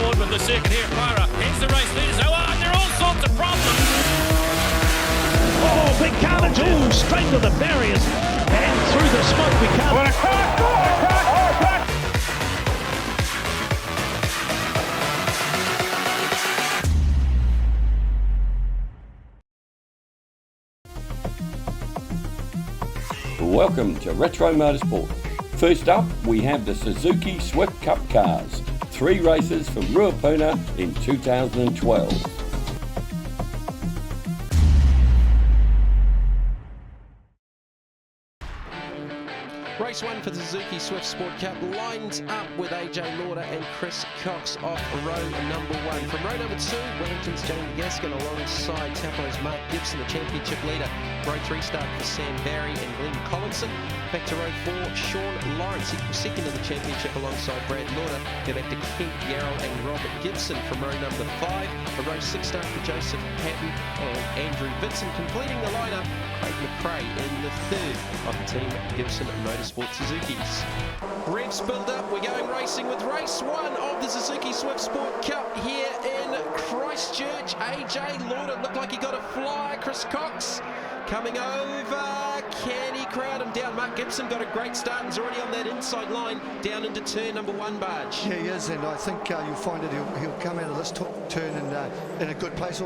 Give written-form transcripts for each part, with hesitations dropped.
forward with the second here. Paeroa heads the race leaders. Oh, and there are all sorts of problems. Oh, big carnage. Oh, straight to the barriers and through the smoke we come. What a crack! Oh, a crack! Oh, a crack! Welcome to Retro Motorsport. First up, we have the Suzuki Swift Cup cars. 3 races from Ruapuna in 2012. Race 1 for the Suzuki Swift Sport Cup lines up with AJ Lauder and Chris Cox off row number 1. From row number 2, Wellington's Jamie Gaskin alongside Tapo's Mark Gibson, the championship leader. Row 3 start for Sam Barry and Glenn Collinson. Back to row 4, Sean Lawrence, equal second in the championship alongside Brad Lauder. Go back to Kent Yarrow and Robert Gibson from row number 5. A row 6 start for Joseph Patton and Andrew Vinson. Completing the lineup, Craig McRae in the third of the Team Gibson Motorsport Suzuki's. Revs build up, we're going racing with race 1 of the Suzuki Swift Sport Cup here in Christchurch. AJ Lauder looked like he got a fly. Chris Cox coming over, can he crowd him down? Mark Gibson got a great start and is already on that inside line down into turn number 1, Barge. Yeah, he is, and I think you'll find that he'll come out of this turn in a good place,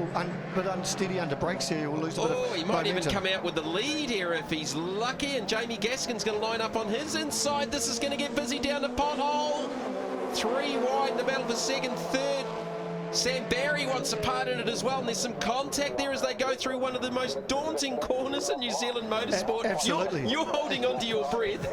but unsteady under brakes here. He'll lose a bit of he might momentum. even come out with the lead here if he's lucky, and Jamie Gaskin's going to line up on his inside. This is going to get busy down the pothole. 3 wide in the battle for second, third. Sam Barry wants a part in it as well, and there's some contact there as they go through one of the most daunting corners in New Zealand motorsport. Absolutely. You're holding on to your breath.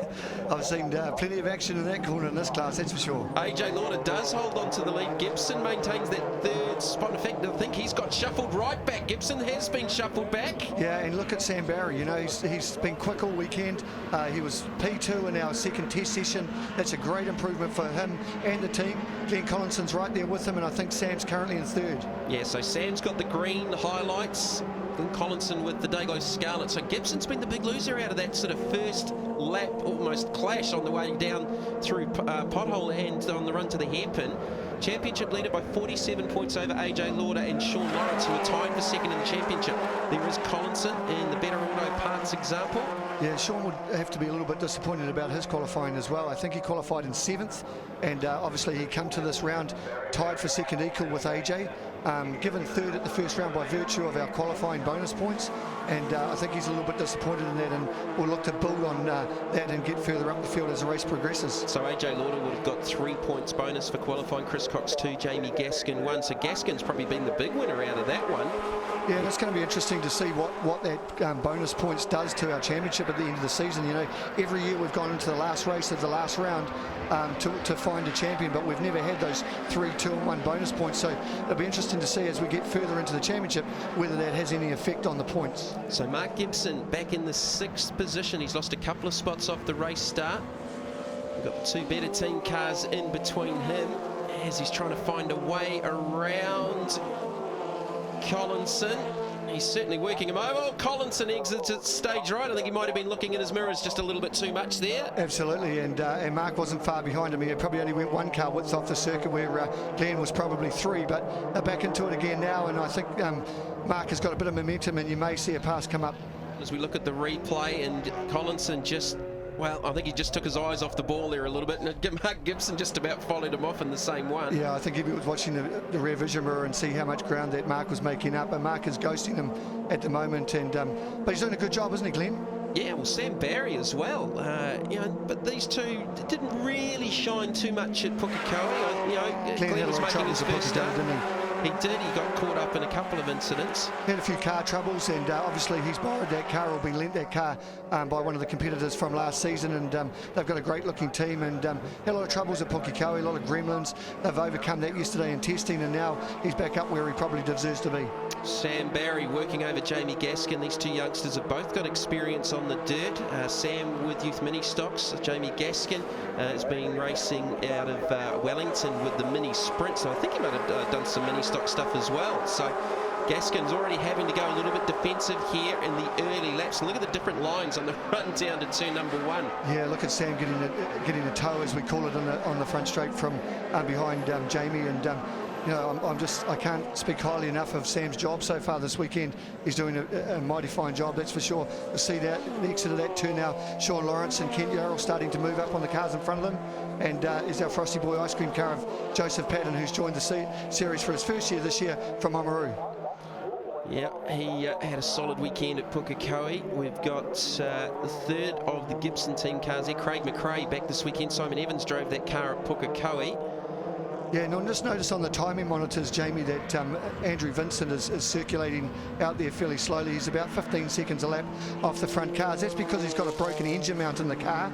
I've seen plenty of action in that corner in this class, that's for sure. AJ Lauder does hold on to the lead. Gibson maintains that third spot. In fact, I think he's got shuffled right back. Gibson has been shuffled back. Yeah, and look at Sam Barry. You know, he's been quick all weekend. He was P2 in our second test session. That's a great improvement for him and the team. Glenn Collinson's right there with him, and I think Sam's currently in third. Yeah, so Sam's got the green highlights. Glenn Collinson with the Dayglow Scarlet. So Gibson's been the big loser out of that sort of first lap, almost clash on the way down through pothole and on the run to the hairpin. Championship leader by 47 points over AJ Lauder and Sean Lawrence, who are tied for second in the championship. There is Collinson in the Better Auto Parts example. Yeah, Sean would have to be a little bit disappointed about his qualifying as well. I think he qualified in 7th, and obviously he come to this round tied for second equal with AJ, given third at the first round by virtue of our qualifying bonus points, and I think he's a little bit disappointed in that, and we'll look to build on that and get further up the field as the race progresses. So AJ Lauder would have got 3 points bonus for qualifying, Chris Cox 2, Jamie Gaskin 1, so Gaskin's probably been the big winner out of that one. Yeah, and it's going to be interesting to see what that bonus points does to our championship at the end of the season. You know, every year we've gone into the last race of the last round to find a champion, but we've never had those 3, 2 and 1 bonus points. So it'll be interesting to see as we get further into the championship whether that has any effect on the points. So Mark Gibson back in the 6th position. He's lost a couple of spots off the race start. We've got 2 better team cars in between him as he's trying to find a way around Collinson. He's certainly working him over. Oh, Collinson exits at stage right. I think he might have been looking in his mirrors just a little bit too much there. Absolutely, and Mark wasn't far behind him. He probably only went 1 car width off the circuit where Glenn was probably 3, but they're back into it again now, and I think Mark has got a bit of momentum, and you may see a pass come up. As we look at the replay, and Collinson just, well, I think he just took his eyes off the ball there a little bit, and Mark Gibson just about followed him off in the same one. Yeah, I think if he was watching the rear vision mirror and see how much ground that Mark was making up, and Mark is ghosting him at the moment, and but he's doing a good job, isn't he, Glenn? Yeah, well, Sam Barry as well. You know, but these two didn't really shine too much at Pukekohe. You know, Glenn was making his first start. Didn't he? He did. He got caught up in a couple of incidents. Had a few car troubles, and obviously he's borrowed that car or been lent that car by one of the competitors from last season, and they've got a great looking team, and had a lot of troubles at Pukekohe, a lot of gremlins. They've overcome that yesterday in testing, and now he's back up where he probably deserves to be. Sam Barry working over Jamie Gaskin. These two youngsters have both got experience on the dirt. Sam with youth mini stocks. Jamie Gaskin has been racing out of Wellington with the mini sprints. So I think he might have done some mini stock stuff as well. So Gaskin's already having to go a little bit defensive here in the early laps. And look at the different lines on the run down to turn number 1. Yeah, look at Sam getting a tow, as we call it, on the front straight from behind Jamie. And you know, I can't speak highly enough of Sam's job so far this weekend. He's doing a mighty fine job, that's for sure. We'll see that the exit of that turn now. Sean Lawrence and Kent Yarrell starting to move up on the cars in front of them. And is our Frosty Boy ice cream car of Joseph Patton, who's joined the series for his first year this year from Oamaru. Yeah, he had a solid weekend at Pukekohe. We've got the third of the Gibson team cars there. Craig McRae back this weekend. Simon Evans drove that car at Pukekohe. Yeah, and just notice on the timing monitors, Jamie, that Andrew Vincent is circulating out there fairly slowly. He's about 15 seconds a lap off the front cars. That's because he's got a broken engine mount in the car.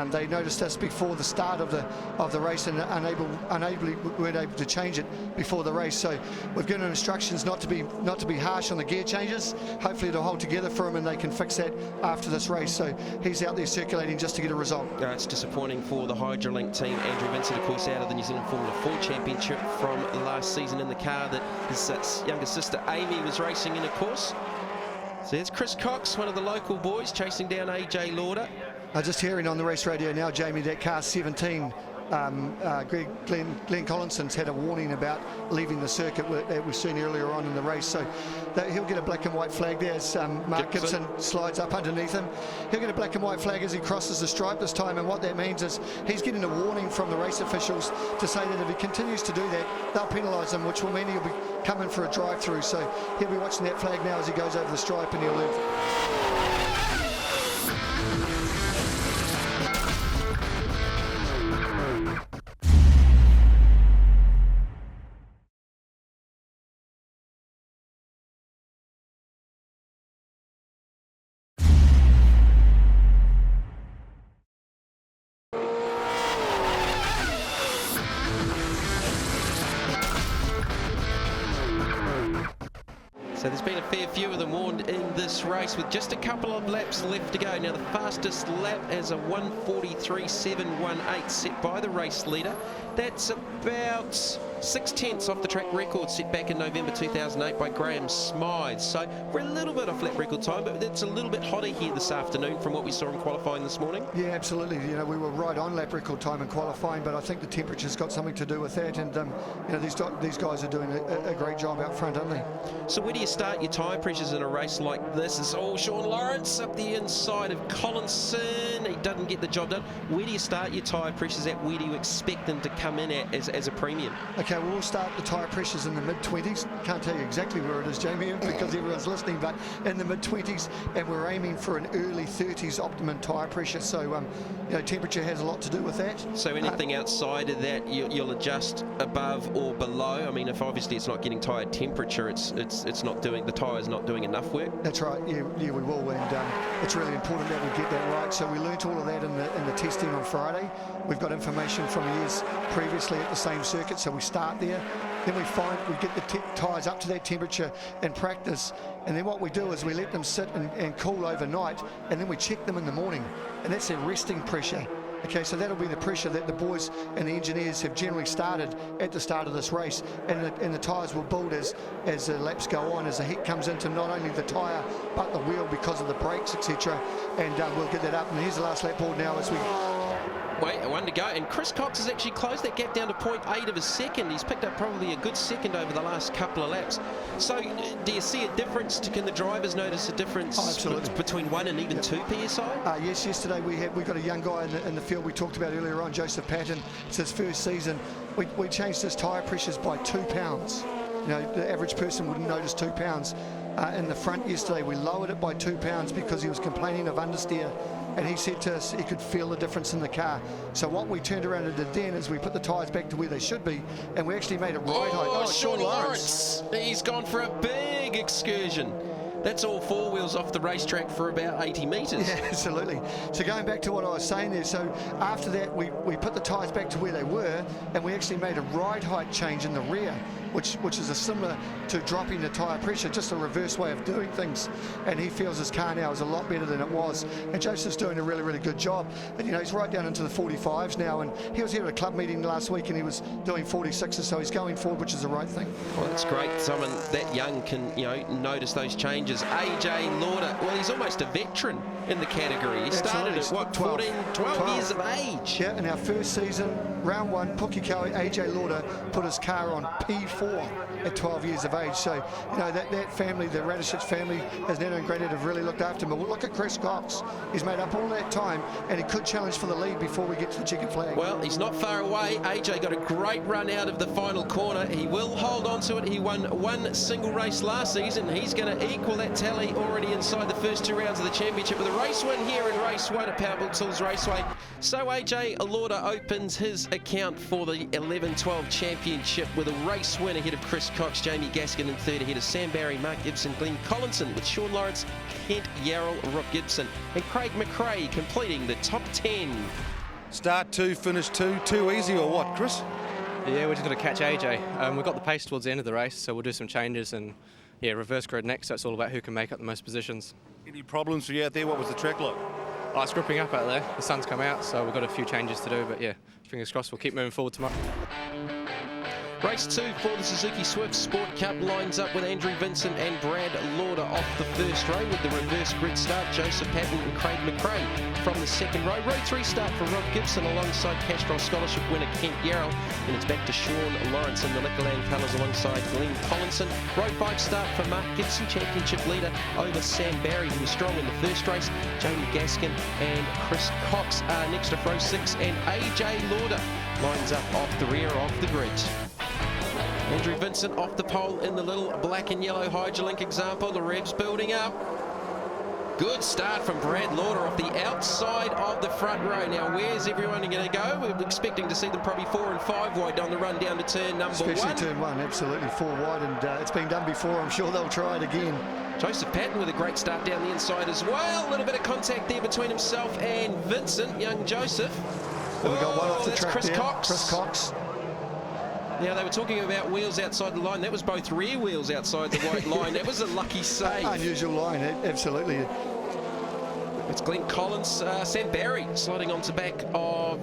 They noticed this before the start of the race and weren't able to change it before the race. So we've given them instructions not to be harsh on the gear changes. Hopefully it'll hold together for him and they can fix that after this race. So he's out there circulating just to get a result. It's disappointing for the Hydrolink team. Andrew Vincent, of course, out of the New Zealand Formula 4 Championship from last season in the car that his younger sister Amy was racing in, of course. So there's Chris Cox, one of the local boys, chasing down AJ Lauder. Just hearing on the race radio now, Jamie, that car 17, Glenn Collinson's had a warning about leaving the circuit that we've seen earlier on in the race. So he'll get a black and white flag there as Mark Gibson slides up underneath him. He'll get a black and white flag as he crosses the stripe this time, and what that means is he's getting a warning from the race officials to say that if he continues to do that, they'll penalise him, which will mean he'll be coming for a drive-through. So he'll be watching that flag now as he goes over the stripe, and he'll live. So there's been a fair few of them warned in this race with just a couple of laps left to go. Now the fastest lap is a 1:43.718 set by the race leader. That's about 6/10 off the track record set back in November 2008 by Graham Smythe. So we're a little bit off lap record time, but it's a little bit hotter here this afternoon from what we saw in qualifying this morning. Yeah, absolutely. You know, we were right on lap record time in qualifying, but I think the temperature's got something to do with that. And you know, these guys are doing a great job out front, aren't they? So where do you start your tyre pressures in a race like this? It's all Sean Lawrence up the inside of Collinson. He doesn't get the job done. Where do you start your tyre pressures at? Where do you expect them to come in at as a premium? Okay, we'll start the tyre pressures in the mid-20s. Can't tell you exactly where it is, Jamie, because everyone's listening, but in the mid-20s, and we're aiming for an early 30s optimum tyre pressure. So, you know, temperature has a lot to do with that. So anything outside of that, you'll adjust above or below. I mean, if obviously it's not getting tyre temperature, it's not doing, the tyre's not doing enough work. That's right. Yeah, we will, and it's really important that we get that right. So we learnt all of that in the testing on Friday. We've got information from years previously at the same circuit, so we start there. Then we get the tyres up to that temperature in practice, and then what we do is we let them sit and cool overnight, and then we check them in the morning, and that's their resting pressure. Okay, so that'll be the pressure that the boys and the engineers have generally started at the start of this race, and the tyres will build as the laps go on, as the heat comes into not only the tyre but the wheel because of the brakes, etc. And we'll get that up. And here's the last lap board now as we... Wait, one to go, and Chris Cox has actually closed that gap down to 0.8 of a second. He's picked up probably a good second over the last couple of laps. So do you see a difference? Can the drivers notice a difference between 1 and even 2 PSI? Yes, yesterday we got a young guy in the field we talked about earlier on, Joseph Patton. It's his first season. We changed his tyre pressures by 2 pounds. You know, the average person wouldn't notice 2 pounds. In the front yesterday, we lowered it by 2 pounds because he was complaining of understeer. And he said to us he could feel the difference in the car. So what we turned around and did then is we put the tyres back to where they should be, and we actually made it right height. Oh, Sean Lawrence! He's gone for a big excursion. That's all four wheels off the racetrack for about 80 metres. Yeah, absolutely. So going back to what I was saying there, so after that we put the tyres back to where they were, and we actually made a ride height change in the rear, which is a similar to dropping the tyre pressure, just a reverse way of doing things. And he feels his car now is a lot better than it was. And Joseph's doing a really, really good job. And, you know, he's right down into the 45s now, and he was here at a club meeting last week and he was doing 46s, so he's going forward, which is the right thing. Well, that's great. Someone that young can, you know, notice those changes. AJ Lauder, well, he's almost a veteran in the category. He started at, what, 12 years of age? Yeah, in our first season, round one, Pukikawi, AJ Lauder put his car on P4 at 12 years of age. So, you know, that family, the Radishich family, as Nano and Granddad have really looked after him. But look at Chris Cox. He's made up all that time, and he could challenge for the lead before we get to the checkered flag. Well, he's not far away. AJ got a great run out of the final corner. He will hold on to it. He won one single race last season. He's going to equal that tally already inside the first two rounds of the championship with a race win here in race one at Powerboats Hills Raceway. So AJ Lauder opens his account for the 11-12 championship with a race win ahead of Chris Cox, Jamie Gaskin in third, ahead of Sam Barry, Mark Gibson, Glenn Collinson, with Sean Lawrence, Kent Yarrell, Rob Gibson, and Craig McRae completing the top 10. Start 2, finish 2, too easy or what, Chris? Yeah, we're just going to catch AJ. We've got the pace towards the end of the race, so we'll do some changes and, yeah, reverse grid next. So it's all about who can make up the most positions. Any problems for you out there? What was the track like? Oh, it's gripping up out there. The sun's come out, so we've got a few changes to do, but yeah, fingers crossed we'll keep moving forward tomorrow. Race 2 for the Suzuki Swift Sport Cup lines up with Andrew Vincent and Brad Lauder off the first row with the reverse grid start. Joseph Patton and Craig McRae from the second row. Row 3 start for Rob Gibson alongside Castrol Scholarship winner Kent Yarrell. And it's back to Sean Lawrence in the Liquorland colours alongside Glenn Collinson. Row 5 start for Mark Gibson, championship leader over Sam Barry, who was strong in the first race. Jamie Gaskin and Chris Cox are next to row 6, and AJ Lauder lines up off the rear of the grid. Andrew Vincent off the pole in the little black and yellow Hydrolink example. The revs building up. Good start from Brad Lauder off the outside of the front row. Now, where's everyone going to go? We're expecting to see them probably 4 and 5 wide on the run down to turn number 1. Especially turn 1, absolutely 4 wide, and it's been done before. I'm sure they'll try it again. Joseph Patton with a great start down the inside as well. A little bit of contact there between himself and Vincent, young Joseph. Well, we got one off the track Chris there. Cox. Chris Cox. Now, they were talking about wheels outside the line. That was both rear wheels outside the white line. That was a lucky save. Unusual line, absolutely. It's Glenn Collins, Sam Barry sliding onto back of,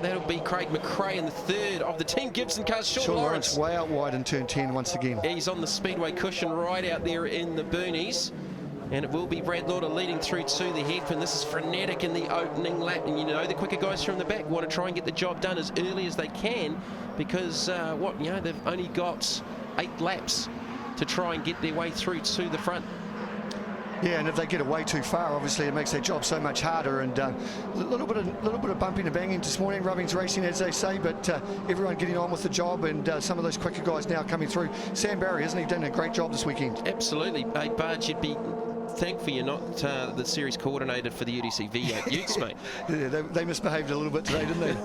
that'll be Craig McRae in the third of the Team Gibson cars. Sean Lawrence way out wide in turn 10 once again. He's on the speedway cushion right out there in the boonies. And it will be Brad Lauder leading through to the hairpin. This is frenetic in the opening lap. And you know, the quicker guys from the back want to try and get the job done as early as they can, because they've only got 8 laps to try and get their way through to the front. Yeah, and if they get away too far, obviously it makes their job so much harder. And a little bit of bumping and banging this morning, rubbing's racing, as they say. But everyone getting on with the job, and some of those quicker guys now coming through. Sam Barry, hasn't he done a great job this weekend? Absolutely. Hey, Barge, you'd be thankful you're not the series coordinator for the UDC V8 Utes, mate. Yeah, they misbehaved a little bit today, didn't they?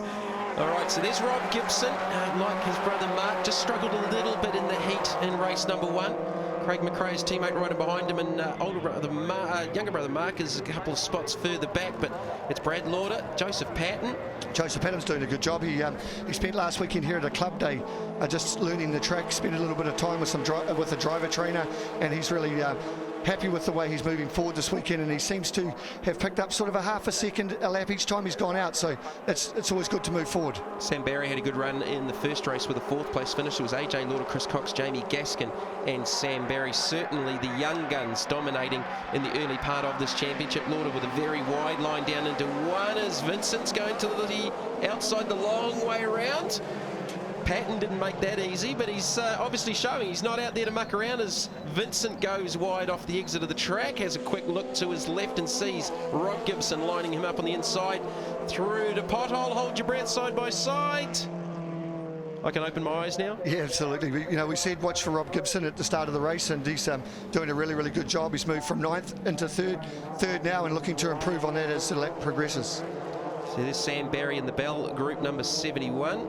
All right, so there's Rob Gibson. Like his brother Mark, just struggled a little bit in the heat in race number 1. Craig McRae's teammate right behind him, and younger brother Mark is a couple of spots further back, but it's Brad Lauder, Joseph Patton. Joseph Patton's doing a good job. He spent last weekend here at a club day just learning the track, spent a little bit of time with a driver trainer, and he's really happy with the way he's moving forward this weekend, and he seems to have picked up sort of a half a second a lap each time he's gone out, so it's always good to move forward. Sam Barry had a good run in the first race with a 4th place finish. It was AJ Lauder, Chris Cox, Jamie Gaskin and Sam Barry. Certainly the young guns dominating in the early part of this championship. Lauder with a very wide line down into 1 as Vincent's going to the outside the long way around. Patton didn't make that easy, but he's obviously showing he's not out there to muck around as Vincent goes wide off the exit of the track, has a quick look to his left and sees Rob Gibson lining him up on the inside. Through to pothole, hold your breath, side by side. I can open my eyes now? Yeah, absolutely. We said watch for Rob Gibson at the start of the race, and he's doing a really, really good job. He's moved from 9th into third now, and looking to improve on that as the lap progresses. So there's Sam Barry in the Bell group number 71.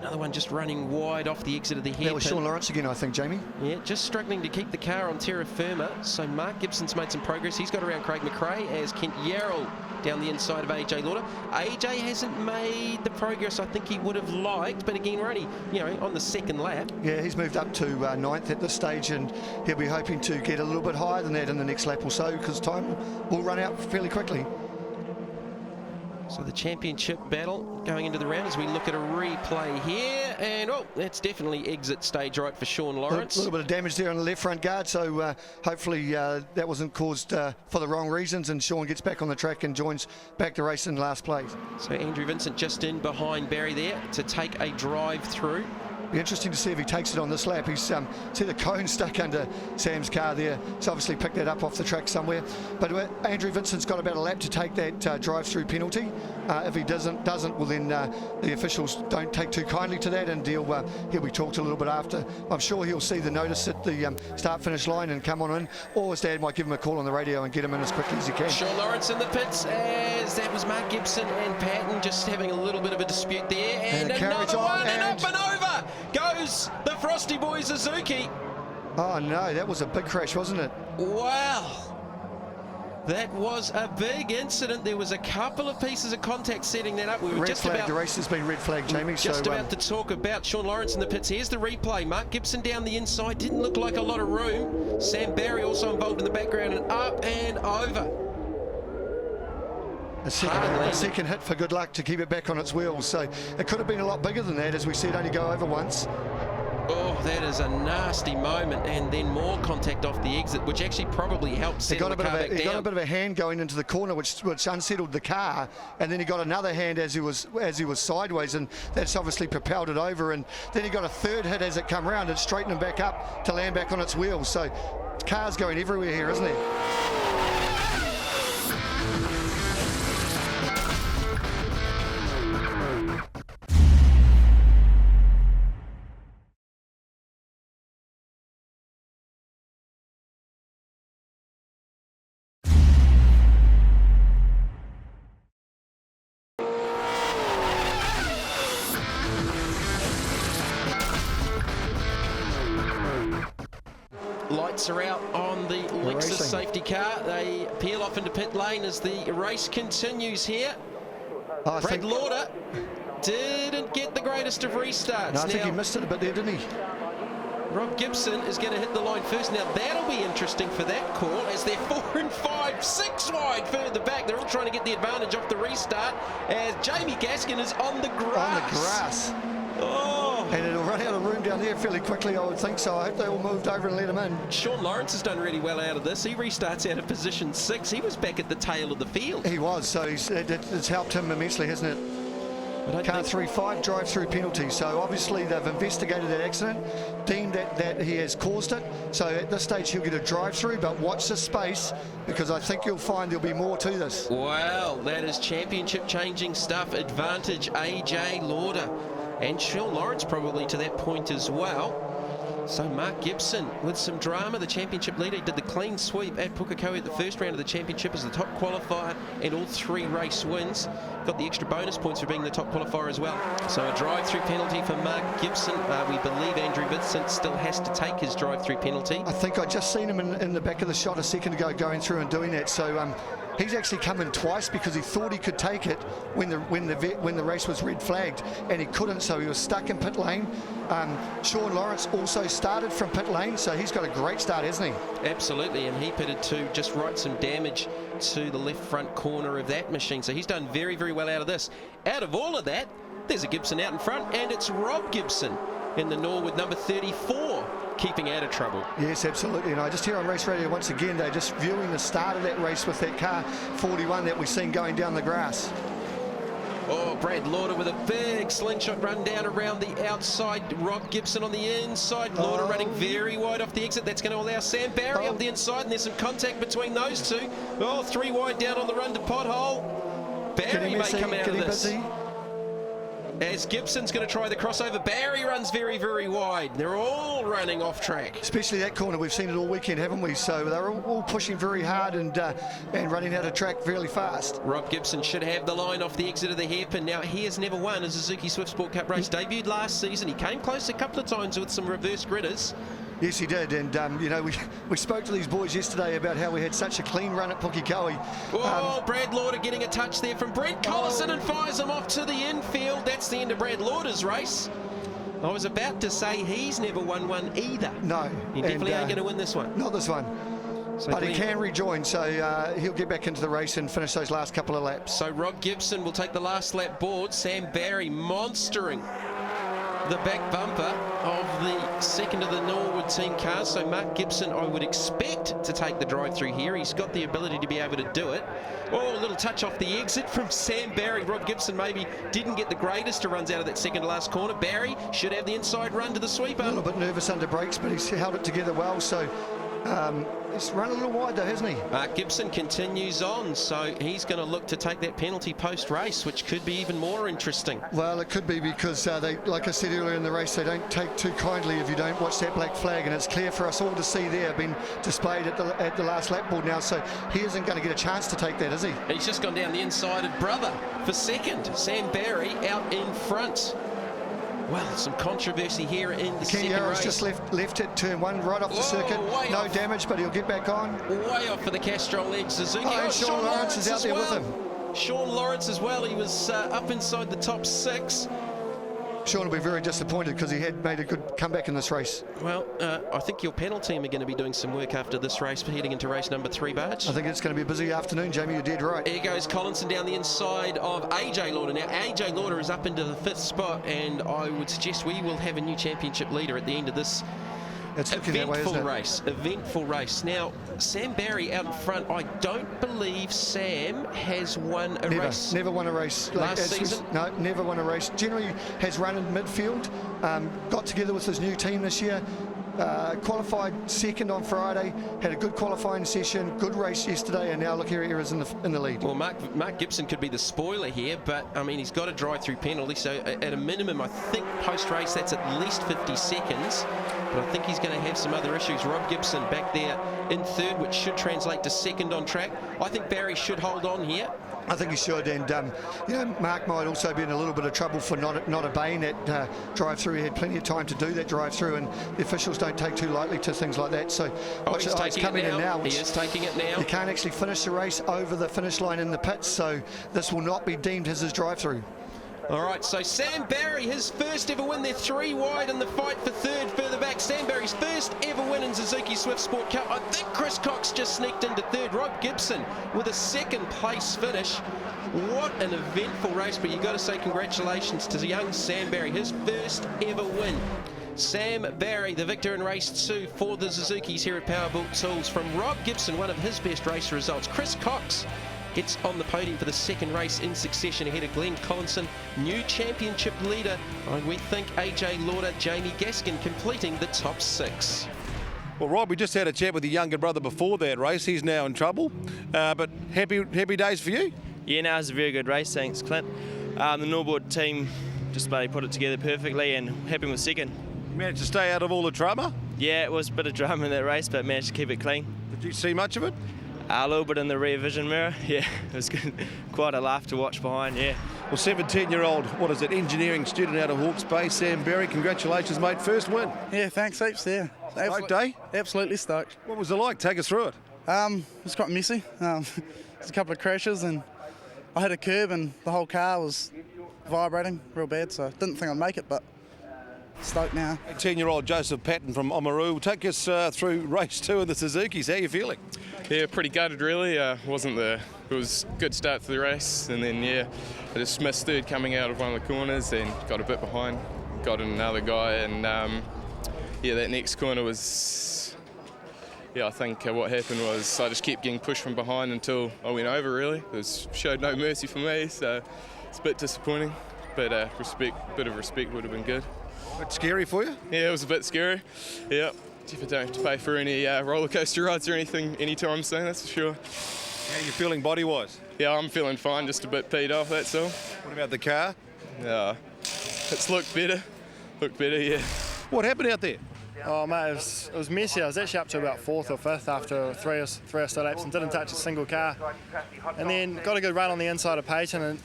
Another one just running wide off the exit of the hairpin. That was Sean Lawrence again, I think, Jamie. Yeah, just struggling to keep the car on terra firma. So Mark Gibson's made some progress. He's got around Craig McRae as Kent Yarrell down the inside of AJ Lauder. AJ hasn't made the progress I think he would have liked, but again, we're only, on the second lap. Yeah, he's moved up to ninth at this stage, and he'll be hoping to get a little bit higher than that in the next lap or so, because time will run out fairly quickly. So the championship battle going into the round as we look at a replay here, and that's definitely exit stage right for Sean Lawrence. A little bit of damage there on the left front guard, so hopefully that wasn't caused for the wrong reasons, and Sean gets back on the track and joins back the race in last place. So Andrew Vincent just in behind Barry there to take a drive through. Be interesting to see if he takes it on this lap. He's see the cone stuck under Sam's car there. He's obviously picked that up off the track somewhere. But Andrew Vincent's got about a lap to take that drive-through penalty. If he doesn't, well then the officials don't take too kindly to that, and he'll be talked to a little bit after. I'm sure he'll see the notice at the start-finish line and come on in, or his dad might give him a call on the radio and get him in as quickly as he can. Sean Lawrence in the pits, as that was Mark Gibson and Patton just having a little bit of a dispute there, and another one, and up and over goes the Frosty Boy Suzuki. Oh no, that was a big crash, wasn't it? Wow. That was a big incident. There was a couple of pieces of contact setting that up. We were red just flag. about... The race has been red flagged, Jamie. Just about to talk about Sean Lawrence in the pits. Here's the replay. Mark Gibson down the inside. Didn't look like a lot of room. Sam Barry also involved in the background, and up and over. A second hit for good luck to keep it back on its wheels. So it could have been a lot bigger than that, as we said, only go over once. Oh, that is a nasty moment, and then more contact off the exit, which actually probably helped settle the car back down. He got a bit of a hand going into the corner, which unsettled the car, and then he got another hand as he was sideways, and that's obviously propelled it over. And then he got a third hit as it come round and straightened him back up to land back on its wheels. So the car's going everywhere here, isn't it? Lights are out on the Lexus safety car. They peel off into pit lane as the race continues here. Brad Lauder didn't get the greatest of restarts. No, I think he missed it a bit there, didn't he? Rob Gibson is going to hit the line first. Now that'll be interesting for that call, as they're 4 and 5, 6 wide further back. They're all trying to get the advantage off the restart, as Jamie Gaskin is on the grass. On the grass. Oh. And it'll run out of room down there fairly quickly, I would think so. I hope they all moved over and let him in. Sean Lawrence has done really well out of this. He restarts out of position 6. He was back at the tail of the field. He was, so it's helped him immensely, hasn't it? Car 3-5 drive-through penalty. So obviously they've investigated that accident, deemed that he has caused it. So at this stage he'll get a drive-through, but watch the space, because I think you'll find there'll be more to this. Wow, that is championship-changing stuff. Advantage AJ Lauder. And Sean Lawrence probably to that point as well. So Mark Gibson with some drama, the championship leader, did the clean sweep at Pukekohe at the first round of the championship as the top qualifier and all 3 race wins. Got the extra bonus points for being the top qualifier as well. So a drive-through penalty for Mark Gibson. We believe Andrew Vincent still has to take his drive-through penalty. I think I just seen him in the back of the shot a second ago going through and doing that. So he's actually come in twice because he thought he could take it when the race was red flagged, and he couldn't, so he was stuck in pit lane. Sean Lawrence also started from pit lane, so he's got a great start, hasn't he? Absolutely, and he pitted to just right some damage to the left front corner of that machine, so he's done very, very well out of this. Out of all of that, there's a Gibson out in front, and it's Rob Gibson in the Nor with number 34. Keeping out of trouble. Yes, absolutely. And I just hear on race radio once again, they're just viewing the start of that race with that car 41 that we've seen going down the grass. Oh, Brad Lauder with a big slingshot run down around the outside. Rob Gibson on the inside. Lauder running very wide off the exit. That's going to allow Sam Barry up the inside, and there's some contact between those two. Oh, 3 wide down on the run to pothole. Barry may come out of this. as Gibson's going to try the crossover. Barry runs very, very wide. They're all running off track. Especially that corner, we've seen it all weekend, haven't we? So they're all pushing very hard and running out of track fairly fast. Rob Gibson should have the line off the exit of the hairpin. Now, he has never won a Suzuki Swift Sport Cup race. Debuted last season. He came close a couple of times with some reverse gridders. Yes, he did, and you know, we spoke to these boys yesterday about how we had such a clean run at Pukekohe. Oh, Brad Lauder getting a touch there from Brent Collison and fires him off to the infield. That's the end of Brad Lauder's race. I was about to say he's never won one either. No. He definitely ain't going to win this one. Not this one. So but he can rejoin, so he'll get back into the race and finish those last couple of laps. So Rob Gibson will take the last lap board. Sam Barry monstering the back bumper of the second of the Norwood team cars. So Mark Gibson, I would expect to take the drive-through here. He's got the ability to be able to do it. Oh, a little touch off the exit from Sam Barry. Rob Gibson maybe didn't get the greatest to runs out of that second to last corner. Barry should have the inside run to the sweeper. A little bit nervous under brakes, but he's held it together well. So he's run a little wide though, hasn't he? Mark Gibson continues on, so he's going to look to take that penalty post-race, which could be even more interesting. Well, it could be because they, like I said earlier in the race, they don't take too kindly if you don't watch that black flag, and it's clear for us all to see there, been displayed at the last lap board now, so he isn't going to get a chance to take that, is he? He's just gone down the inside of Brother for second. Sam Barry out in front. Well, some controversy here in the second race. Just left at turn one, right off the circuit. No damage, but he'll get back on. Way off for the Castrol Edge Suzuki. Oh, Sean Lawrence is out there with him. Sean Lawrence as well. He was up inside the top 6. Sean will be very disappointed because he had made a good comeback in this race. Well, I think your panel team are going to be doing some work after this race, heading into race number 3, Barge. I think it's going to be a busy afternoon, Jamie. You're dead right. Here goes Collinson down the inside of AJ Lauder. Now, AJ Lauder is up into the 5th spot, and I would suggest we will have a new championship leader at the end of this eventful race. Now, Sam Barry out in front. I don't believe Sam has won a race. Never won a race. Last season? No, never won a race. Generally has run in midfield. Got together with his new team this year. Qualified second on Friday, had a good qualifying session, good race yesterday, and now look, here he is in the lead. Well, Mark Gibson could be the spoiler here, but I mean, he's got a drive-through penalty, so at a minimum, I think post-race that's at least 50 seconds, but I think he's going to have some other issues. Rob Gibson back there in 3rd, which should translate to 2nd on track. I think Barry should hold on here. I think he should, and you know, Mark might also be in a little bit of trouble for not obeying that drive-through. He had plenty of time to do that drive-through, and the officials don't take too lightly to things like that. So he's coming in now. He is taking it now. You can't actually finish the race over the finish line in the pits, so this will not be deemed as his drive-through. All right, so Sam Barry, his first ever win. They're 3 wide in the fight for 3rd further back. Sam Barry's first ever win in Suzuki Swift Sport Cup. I think Chris Cox just sneaked into 3rd. Rob Gibson with a 2nd place finish. What an eventful race, but you've got to say congratulations to young Sam Barry, his first ever win. Sam Barry, the victor in race 2 for the Suzukis here at Powerboat Tools. From Rob Gibson, one of his best race results. Chris Cox gets on the podium for the 2nd race in succession ahead of Glenn Collinson, new championship leader, and we think AJ Lauder, Jamie Gaskin completing the top 6. Well, Rob, we just had a chat with your younger brother before that race. He's now in trouble, but happy days for you? Yeah, no, it was a very good race, thanks, Clint. The Norwood team just put it together perfectly, and happy with 2nd. You managed to stay out of all the drama? Yeah, it was a bit of drama in that race, but managed to keep it clean. Did you see much of it? A little bit in the rear vision mirror, yeah. It was good. Quite a laugh to watch behind, yeah. Well, 17-year-old, engineering student out of Hawke's Bay, Sam Barry, congratulations, mate, first win. Yeah, thanks heaps there. Stoked, eh? Absolutely stoked. What was it like? Take us through it. It was quite messy. There's a couple of crashes and I hit a curb and the whole car was vibrating real bad, so didn't think I'd make it, but stoked now. 18-year-old Joseph Patton from Oamaru. Take us through race 2 of the Suzukis. How are you feeling? Yeah, pretty gutted really. It was a good start to the race, and then I just missed 3rd coming out of one of the corners and got a bit behind, got in another guy, and that next corner was, I think what happened was I just kept getting pushed from behind until I went over really. It showed no mercy for me, so it's a bit disappointing, but bit of respect would have been good. A bit scary for you? Yeah, it was a bit scary. Yeah, definitely don't have to pay for any roller coaster rides or anything anytime soon, that's for sure. How are you feeling body-wise? Yeah, I'm feeling fine, just a bit peed off, that's all. What about the car? Yeah, it's looked better, yeah. What happened out there? Oh mate, it was messy. I was actually up to about 4th or 5th after three or so laps and didn't touch a single car. And then got a good run on the inside of Peyton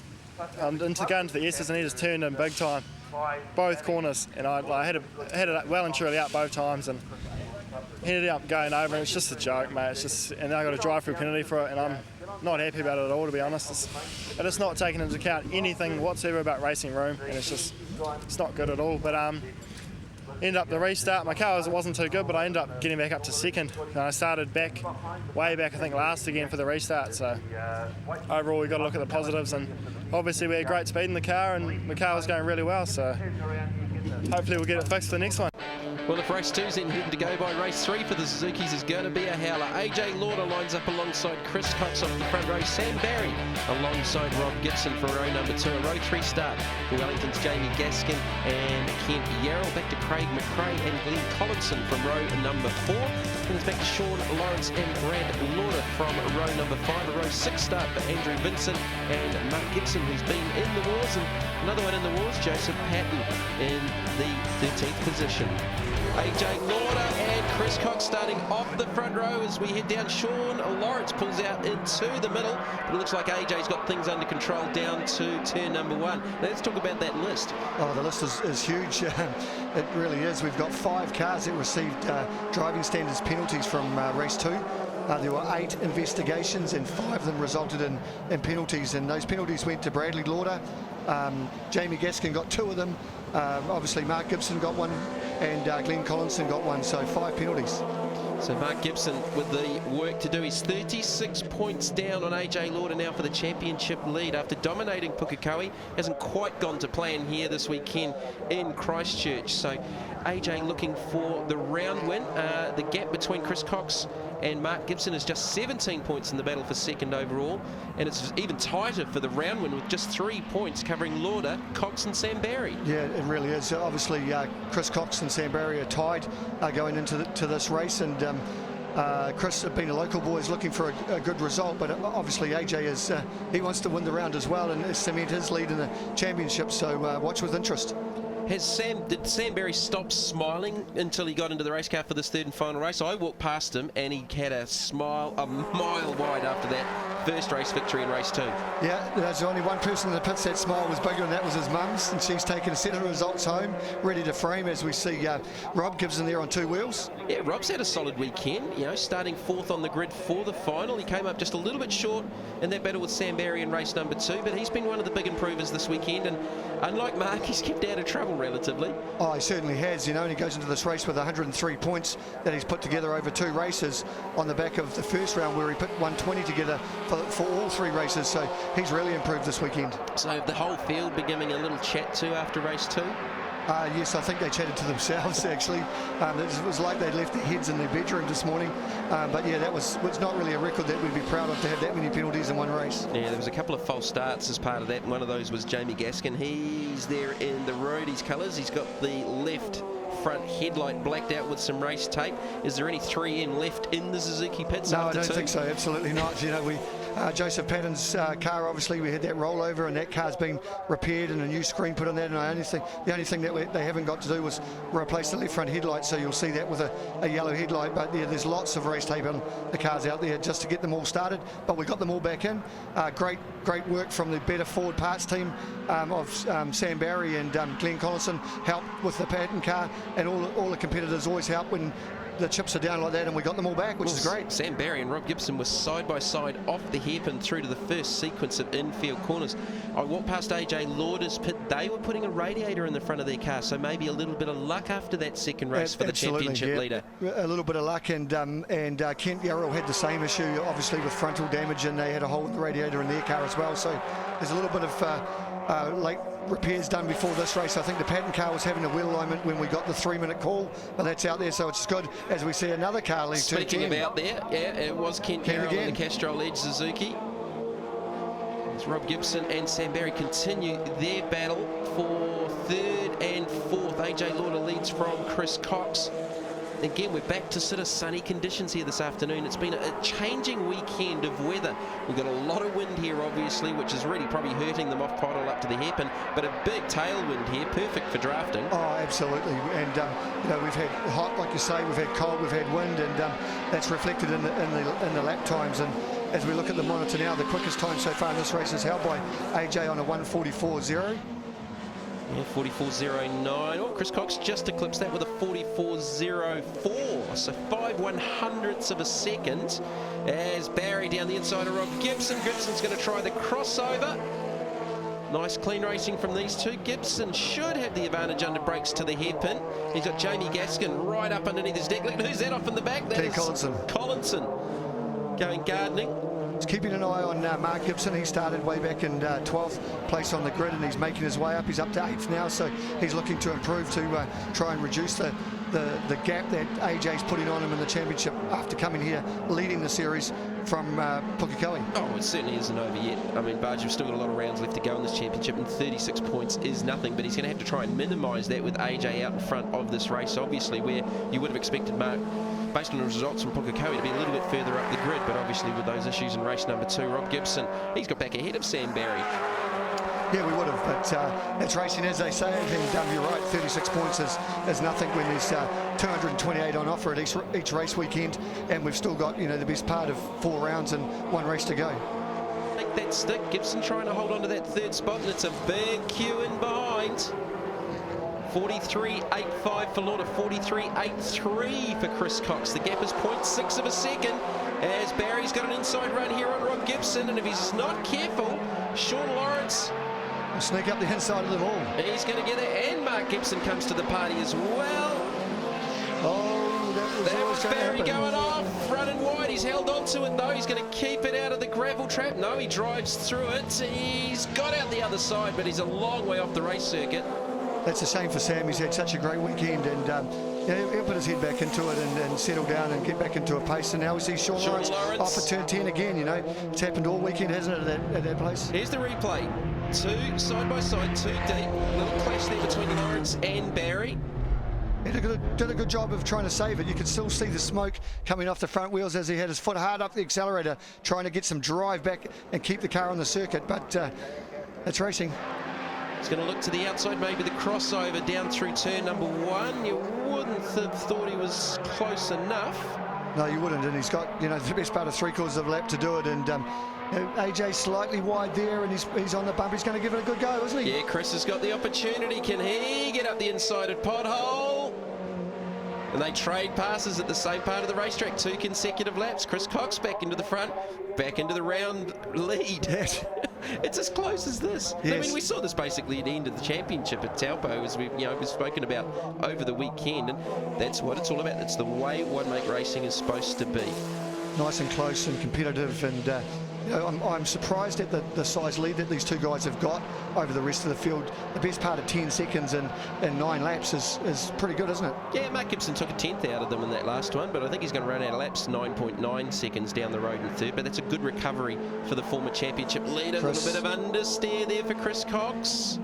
and into going to the S's, and he just turned in big time, both corners. And I had it well and truly up both times, and he ended up going over. And it's just a joke, mate. It's just, and I got a drive-through penalty for it, and I'm not happy about it at all, to be honest. It's not taking into account anything whatsoever about racing room, and it's not good at all. But ended up the restart. My car wasn't too good, but I ended up getting back up to second. And I started way back, I think last again for the restart. So overall, we got to look at the positives, and obviously we had great speed in the car, and the car was going really well. So hopefully we'll get it fixed for the next one. Well, if race 2's in heading to go by, race 3 for the Suzukis is going to be a howler. AJ Lauder lines up alongside Chris Cox off the front row. Sam Barry alongside Rob Gibson for row number 2. A row 3 start for Wellington's Jamie Gaskin and Kent Yarrell. Back to Craig McRae and Glenn Collinson from row number 4. Then it's back to Sean Lawrence and Brad Lauder from row number 5. A row 6 start for Andrew Vincent and Mark Gibson, who's been in the wars. And another one in the wars, Joseph Patton in the 13th position. AJ Lauder and Chris Cox starting off the front row as we head down. Sean Lawrence pulls out into the middle, but it looks like AJ's got things under control down to turn number 1. Now let's talk about that list. Oh, the list is huge. It really is. We've got 5 cars that received driving standards penalties from race 2. There were 8 investigations, and 5 of them resulted in penalties, and those penalties went to Bradley Lauder. Jamie Gaskin got 2 of them. Obviously Mark Gibson got 1, and Glenn Collinson got 1, so 5 penalties. So Mark Gibson with the work to do. He's 36 points down on AJ Lauder now for the championship lead after dominating Pukekohe. Hasn't quite gone to plan here this weekend in Christchurch. So AJ looking for the round win. The gap between Chris Cox and Mark Gibson is just 17 points in the battle for second overall, and it's even tighter for the round win with just 3 points covering Lauder, Cox and Sam Barry. Yeah, it really is. Obviously Chris Cox and Sam Barry are tied going into this race, and Chris, being a local boy, is looking for a good result, but obviously AJ he wants to win the round as well and cement his lead in the championship, so watch with interest. Did Sam Barry stop smiling until he got into the race car for this third and final race? I walked past him and he had a smile a mile wide after that first race victory in race 2. Yeah, there's only one person in the pits that smile was bigger, and that was his mum's, and she's taken a set of results home, ready to frame as we see Rob Gibson there on 2 wheels. Yeah, Rob's had a solid weekend, you know, starting 4th on the grid for the final. He came up just a little bit short in that battle with Sam Barry in race number 2, but he's been one of the big improvers this weekend, and unlike Mark, he's kept out of trouble relatively. Oh, he certainly has, you know, and he goes into this race with 103 points that he's put together over 2 races on the back of the first round where he put 120 together for all 3 races, so he's really improved this weekend. So the whole field be giving a little chat to after race 2? Yes, I think they chatted to themselves actually. It was like they'd left their heads in their bedroom this morning. But yeah, that was not really a record that we'd be proud of, to have that many penalties in one race. Yeah, there was a couple of false starts as part of that, and one of those was Jamie Gaskin. He's there in the roadies colours. He's got the left front headlight blacked out with some race tape. Is there any 3N left in the Suzuki pits? No, after I don't 2? think so. Absolutely not. You know, Joseph Patton's car, obviously we had that rollover, and that car's been repaired and a new screen put on that, and the only thing that they haven't got to do was replace the left front headlight, so you'll see that with a yellow headlight. But yeah, there's lots of race tape on the cars out there just to get them all started, but we got them all back in. Great work from the Better Forward Parts team of Sam Barry and Glenn Collinson, helped with the Patton car, and all the competitors always help when the chips are down like that, and we got them all back, which is great. Sam Barry and Rob Gibson were side by side off the hairpin through to the first sequence of infield corners. I walked past AJ Lauder's pit. They were putting a radiator in the front of their car, so maybe a little bit of luck after that second race for the championship leader. A little bit of luck, and Kent Yarrell had the same issue, obviously with frontal damage, and they had a hole in the radiator in their car as well. So there's a little bit of late repairs done before this race. I think the Patton car was having a wheel alignment when we got the 3-minute call, but that's out there, so it's good as we see another car leave. Speaking about there, yeah, it was Kent Yarrell in the Castrol Edge Suzuki. As Rob Gibson and Sam Barry continue their battle for 3rd and 4th. AJ Lauder leads from Chris Cox. again, we're back to sort of sunny conditions here this afternoon. It's been a changing weekend of weather. We've got a lot of wind here, obviously, which is really probably hurting them off Paeroa up to the hairpin, but a big tailwind here, perfect for drafting. Oh, absolutely. And, you know, we've had hot, like you say, we've had cold, we've had wind, and that's reflected in the lap times. And as we look at the monitor now, the quickest time so far in this race is held by AJ on a 1:44.0. Yeah, 44.09. Oh, Chris Cox just eclipsed that with a 44.04. So 5/100ths of a second as Barry down the inside of Rob Gibson. Gibson's going to try the crossover. Nice clean racing from these two. Gibson should have the advantage under brakes to the hairpin. He's got Jamie Gaskin right up underneath his deck. Look, who's that off in the back? That is Collinson going gardening. He's keeping an eye on Mark Gibson. He started way back in 12th place on the grid, and he's making his way up. He's up to 8th now, so he's looking to improve to try and reduce the gap that AJ's putting on him in the championship after coming here, leading the series from Pukekohe. Oh, it certainly isn't over yet. I mean, Barge, we've still got a lot of rounds left to go in this championship, and 36 points is nothing, but he's going to have to try and minimise that with AJ out in front of this race, obviously, where you would have expected Mark, based on the results from Pukekohe, to be a little bit further up the grid, but obviously with those issues in race number 2, Rob Gibson, he's got back ahead of Sam Barry. Yeah, we would have, but it's racing as they say, and you're right, 36 points is nothing when there's 228 on offer at each race weekend, and we've still got, you know, the best part of 4 rounds and 1 race to go. Take that stick, Gibson trying to hold on to that 3rd spot, and it's a big queue in behind. 43.85 for Lauder, 43.83 for Chris Cox. The gap is 0.6 of a second as Barry's got an inside run here on Rob Gibson, and if he's not careful, Sean Lawrence will sneak up the inside of them all. He's going to get it, and Mark Gibson comes to the party as well. Oh, that was Barry going off, running wide. He's held on to it though. He's going to keep it out of the gravel trap. No, he drives through it. He's got out the other side, but he's a long way off the race circuit. That's a shame for Sam. He's had such a great weekend, and he'll put his head back into it and settle down and get back into a pace. And now we see Sean Lawrence off at turn 10 again. You know, it's happened all weekend, hasn't it, at that place? Here's the replay. 2 side by side, 2 deep. Little clash there between Lawrence and Barry. He did a good job of trying to save it. You could still see the smoke coming off the front wheels as he had his foot hard up the accelerator, trying to get some drive back and keep the car on the circuit. But it's racing. He's going to look to the outside, maybe the crossover down through turn number 1. You wouldn't have thought he was close enough. No, you wouldn't, and he's got, you know, the best part of 3/4 of a lap to do it, and AJ slightly wide there, and he's on the bump. He's going to give it a good go, isn't he? Yeah, Chris has got the opportunity. Can he get up the inside of pothole? And they trade passes at the same part of the racetrack. 2 consecutive laps. Chris Cox back into the front, back into the round lead. Yes. It's as close as this. Yes. I mean, we saw this basically at the end of the championship at Taupo, as we've spoken about over the weekend, and that's what it's all about. It's the way one-make racing is supposed to be. Nice and close and competitive, and you know, I'm surprised at the size lead that these 2 guys have got over the rest of the field. The best part of 10 seconds and 9 laps is pretty good, isn't it? Yeah, Mark Gibson took a 10th out of them in that last one, but I think he's going to run out of laps 9.9 seconds down the road in 3rd, but that's a good recovery for the former championship leader. A little bit of understeer there for Chris Cox.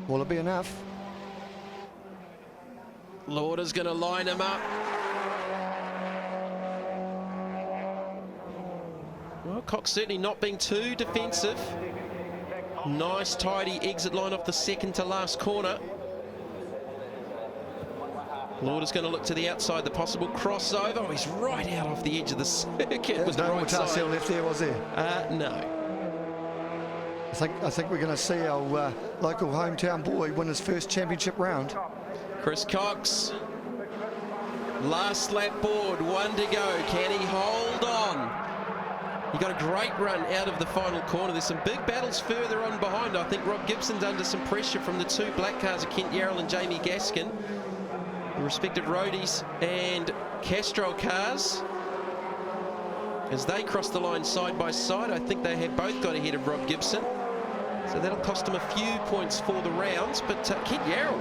Will it be enough? Lauder's going to line him up. Well, Cox certainly not being too defensive. Nice, tidy exit line off the second to last corner. Lauder's going to look to the outside, the possible crossover. Oh, he's right out off the edge of the circuit. There's no more tail left there, was there? No. I think we're going to see our local hometown boy win his first championship round. Chris Cox, last lap board, 1 to go. Can he hold on? He got a great run out of the final corner. There's some big battles further on behind. I think Rob Gibson's under some pressure from the 2 black cars of Kent Yarrell and Jamie Gaskin, the respective roadies and Castrol cars. As they cross the line side by side, I think they have both got ahead of Rob Gibson. So that'll cost him a few points for the rounds, but Kent Yarrell,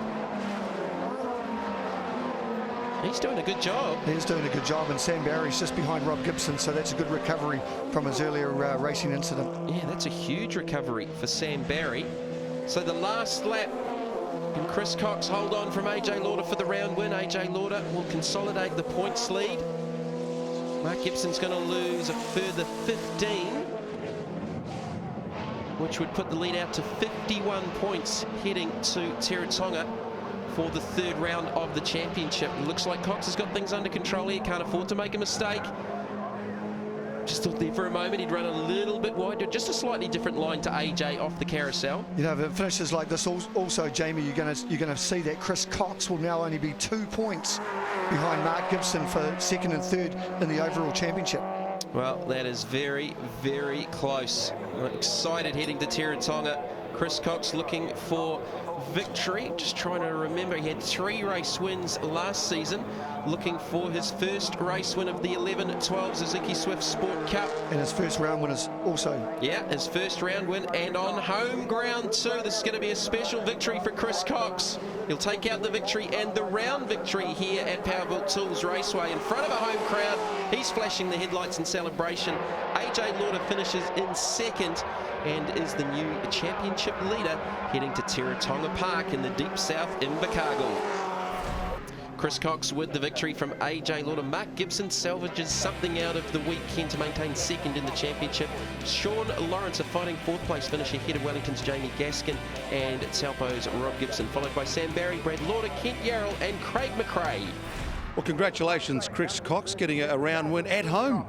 he's doing a good job. He's doing a good job, and Sam Barry's just behind Rob Gibson, so that's a good recovery from his earlier racing incident. Yeah, that's a huge recovery for Sam Barry. So the last lap And Chris Cox hold on from AJ Lauder for the round win. AJ Lauder will consolidate the points lead. Mark Gibson's going to lose a further 15, which would put the lead out to 51 points heading to Tauranga for the third round of the championship. It looks like Cox has got things under control here, can't afford to make a mistake. Just thought there for a moment he'd run a little bit wide, just a slightly different line to AJ off the carousel. You know, if it finishes like this, also, Jamie, you're going to see that Chris Cox will now only be 2 points behind Mark Gibson for second and third in the overall championship. Well, that is very, very close. I'm excited heading to Tauranga. Chris Cox looking for victory. Just trying to remember, he had 3 race wins last season. Looking for his first race win of the 11-12 Suzuki Swift Sport Cup. And his first round win is also. Yeah, his first round win, and on home ground too. This is going to be a special victory for Chris Cox. He'll take out the victory and the round victory here at Powerboat Tools Raceway in front of a home crowd. He's flashing the headlights in celebration. AJ Lauder finishes in second and is the new championship leader heading to Tauranga Park in the deep south in Invercargill. Chris Cox with the victory from AJ Lauder. Mark Gibson salvages something out of the weekend to maintain second in the championship. Sean Lawrence, a fighting fourth place finish ahead of Wellington's Jamie Gaskin and Taupo's Rob Gibson, followed by Sam Barry, Brad Lauder, Kent Yarrell and Craig McRae. Well, congratulations, Chris Cox, getting a round win at home.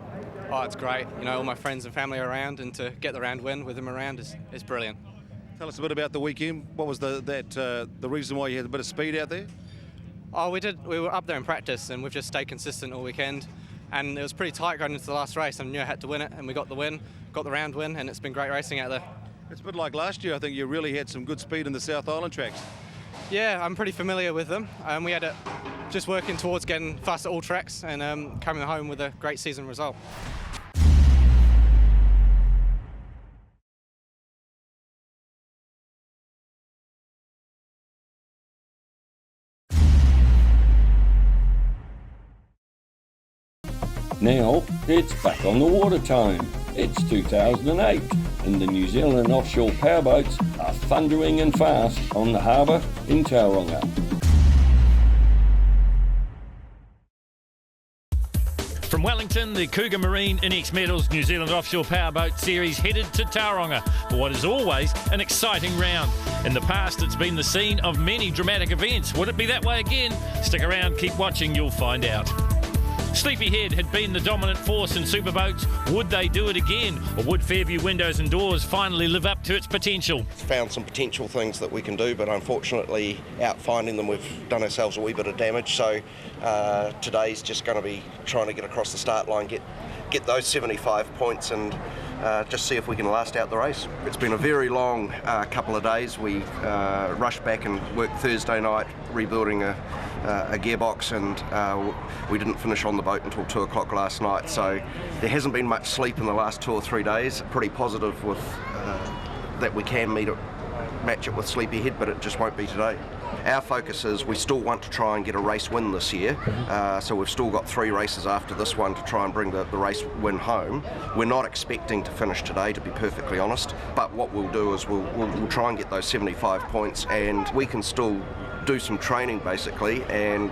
Oh, it's great. You know, all my friends and family are around, and to get the round win with them around is brilliant. Tell us a bit about the weekend. What was the reason why you had a bit of speed out there? Oh, we were up there in practice, and we've just stayed consistent all weekend. And it was pretty tight going into the last race. I knew I had to win it, and we got the win, got the round win, and it's been great racing out there. It's a bit like last year. I think you really had some good speed in the South Island tracks. Yeah, I'm pretty familiar with them. We had it just working towards getting fast at all tracks and coming home with a great season result. Now it's back on the water time. It's 2008 and the New Zealand Offshore Powerboats are thundering and fast on the harbour in Tauranga. From Wellington, the Cougar Marine Inex Metals New Zealand Offshore Powerboat Series headed to Tauranga for what is always an exciting round. In the past, it's been the scene of many dramatic events. Would it be that way again? Stick around, keep watching, you'll find out. Sleepyhead had been the dominant force in superboats. Would they do it again? Or would Fairview Windows and Doors finally live up to its potential? Found some potential things that we can do, but unfortunately, out finding them, we've done ourselves a wee bit of damage. So today's just going to be trying to get across the start line, get those 75 points and just see if we can last out the race. It's been a very long couple of days. We rushed back and worked Thursday night rebuilding a gearbox, and we didn't finish on the boat until 2 o'clock last night. So there hasn't been much sleep in the last 2 or 3 days. Pretty positive with that we can match it with Sleepyhead, but it just won't be today. Our focus is we still want to try and get a race win this year, so we've still got 3 races after this one to try and bring the race win home. We're not expecting to finish today, to be perfectly honest, but what we'll do is we'll try and get those 75 points, and we can still do some training basically, and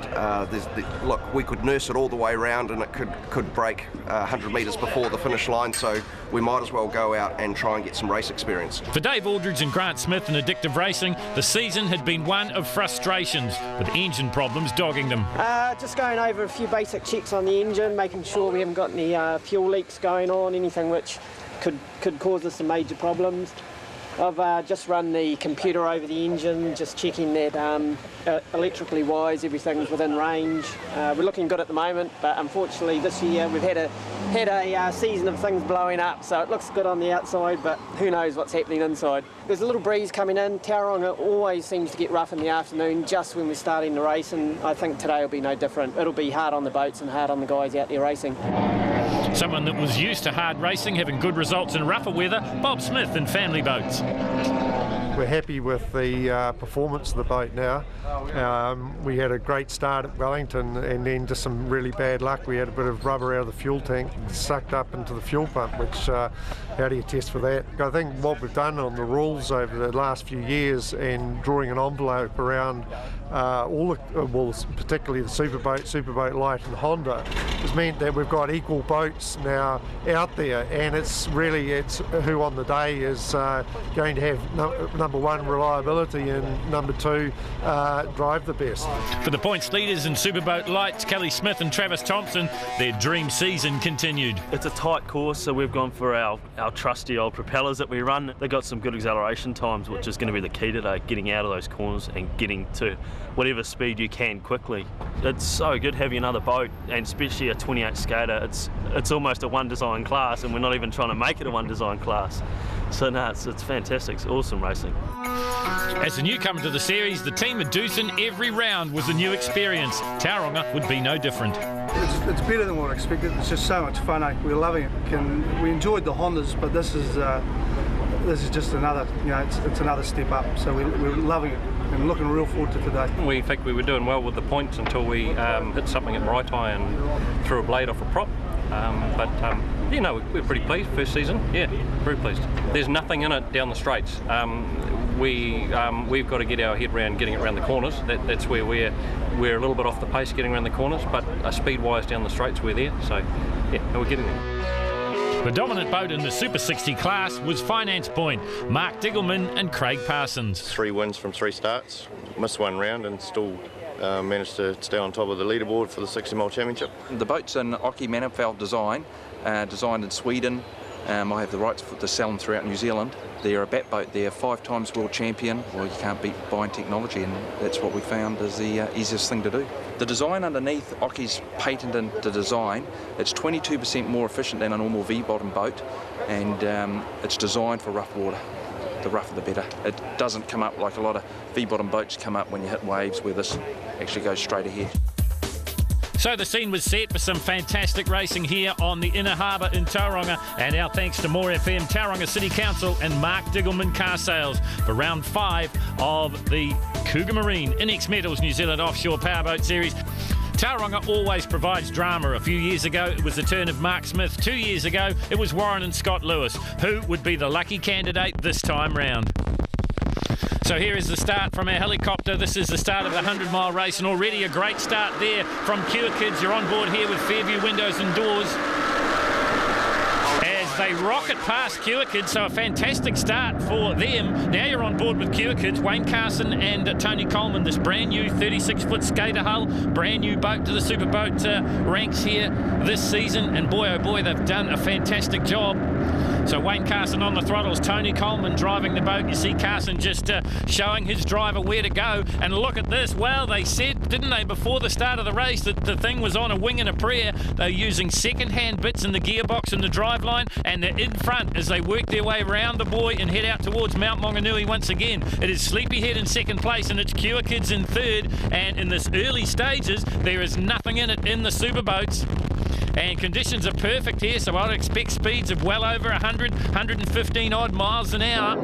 look, we could nurse it all the way around and it could break 100 metres before the finish line, so we might as well go out and try and get some race experience. For Dave Aldridge and Grant Smith in Addictive Racing, the season had been one of frustrations, with engine problems dogging them. Just going over a few basic checks on the engine, making sure we haven't got any fuel leaks going on, anything which could cause us some major problems. I've just run the computer over the engine, just checking that electrically wise everything's within range. We're looking good at the moment, but unfortunately this year we've had a season of things blowing up, so it looks good on the outside, but who knows what's happening inside. There's a little breeze coming in. Tauranga always seems to get rough in the afternoon just when we're starting the race, and I think today will be no different. It'll be hard on the boats and hard on the guys out there racing. Someone that was used to hard racing, having good results in rougher weather, Bob Smith in Family Boats. we're happy with the performance of the boat now. We had a great start at Wellington and then just some really bad luck. We had a bit of rubber out of the fuel tank sucked up into the fuel pump, which how do you test for that? I think what we've done on the rules over the last few years and drawing an envelope around particularly the Superboat Light and Honda, has meant that we've got equal boats now out there, and it's who on the day is going to have number one reliability and number two drive the best. For the points leaders in Superboat Lights, Kelly Smith and Travis Thompson, their dream season continued. It's a tight course, so we've gone for our trusty old propellers that we run. They've got some good acceleration times, which is going to be the key today, getting out of those corners and getting to whatever speed you can quickly. It's so good having another boat, and especially a 28 skater. It's almost a one design class, and we're not even trying to make it a one design class. So no, it's fantastic. It's awesome racing. As a newcomer to the series, the team at Doosan, every round was a new experience. Tauranga would be no different. It's better than what I expected. It's just so much fun. We're loving it. We enjoyed the Hondas, but this is just another, it's another step up. So we're loving it and looking real forward to today. We think we were doing well with the points until we hit something at Maraetai and threw a blade off a prop. We're pretty pleased. First season, yeah, very pleased. There's nothing in it down the straights. We've got to get our head around getting it around the corners. That's where we're a little bit off the pace getting around the corners, but speed-wise down the straights we're there. So yeah, we're getting there. The dominant boat in the Super 60 class was Finance Point, Mark Diggleman and Craig Parsons. 3 wins from 3 starts, missed 1 round and still managed to stay on top of the leaderboard for the 60 mile championship. The boat's an Oki manifold design, designed in Sweden. I have the rights to sell them throughout New Zealand. They're a bat boat. They're 5 times world champion. Well, you can't beat buying technology, and that's what we found is the easiest thing to do. The design underneath, Oki's patented the design. It's 22% more efficient than a normal V-bottom boat, and it's designed for rough water. The rougher the better. It doesn't come up like a lot of V-bottom boats come up when you hit waves, where this actually goes straight ahead. So the scene was set for some fantastic racing here on the Inner Harbour in Tauranga, and our thanks to More FM, Tauranga City Council and Mark Diggleman Car Sales for round 5 of the Cougar Marine NX Metals New Zealand Offshore Powerboat Series. Tauranga always provides drama. A few years ago, it was the turn of Mark Smith. 2 years ago, it was Warren and Scott Lewis. Who would be the lucky candidate this time round? So here is the start from our helicopter. This is the start of the 100-mile race, and already a great start there from Cure Kids. You're on board here with Fairview Windows and Doors as they rocket past Cure Kids, so a fantastic start for them. Now you're on board with Cure Kids, Wayne Carson and Tony Coleman. This brand new 36-foot skater hull, brand new boat to the Superboat ranks here this season, and boy oh boy, they've done a fantastic job. So Wayne Carson on the throttles, Tony Coleman driving the boat. You see Carson just showing his driver where to go. And look at this. Well, they said, didn't they, before the start of the race that the thing was on a wing and a prayer. They're using second-hand bits in the gearbox and the driveline, and they're in front as they work their way around the buoy and head out towards Mount Maunganui once again. It is Sleepyhead in second place, and it's Cure Kids in third. And in this early stages, there is nothing in it in the superboats. And conditions are perfect here, so I'd expect speeds of well over 100, 115 odd miles an hour.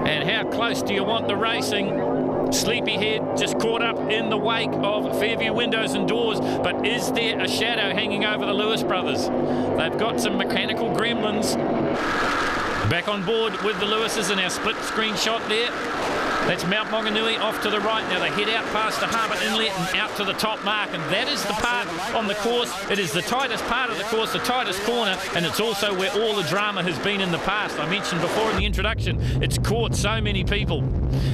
And how close do you want the racing? Sleepyhead just caught up in the wake of Fairview Windows and Doors, but is there a shadow hanging over the Lewis brothers? They've got some mechanical gremlins. Back on board with the Lewises in our split screen shot there. That's Mount Maunganui off to the right. Now they head out past the harbour inlet and out to the top mark, and that is the part on the course. It is the tightest part of the course, the tightest corner, and it's also where all the drama has been in the past. I mentioned before in the introduction, it's caught so many people.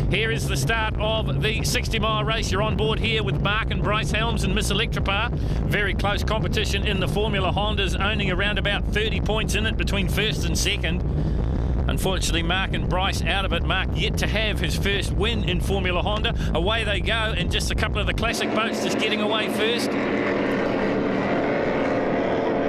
Here is the start of the 60-mile race. You're on board here with Mark and Bryce Helms and Miss Electripar. Very close competition in the Formula Hondas, owning around about 30 points in it between first and second. Unfortunately, Mark and Bryce out of it. Mark yet to have his first win in Formula Honda. Away they go, and just a couple of the classic boats just getting away first.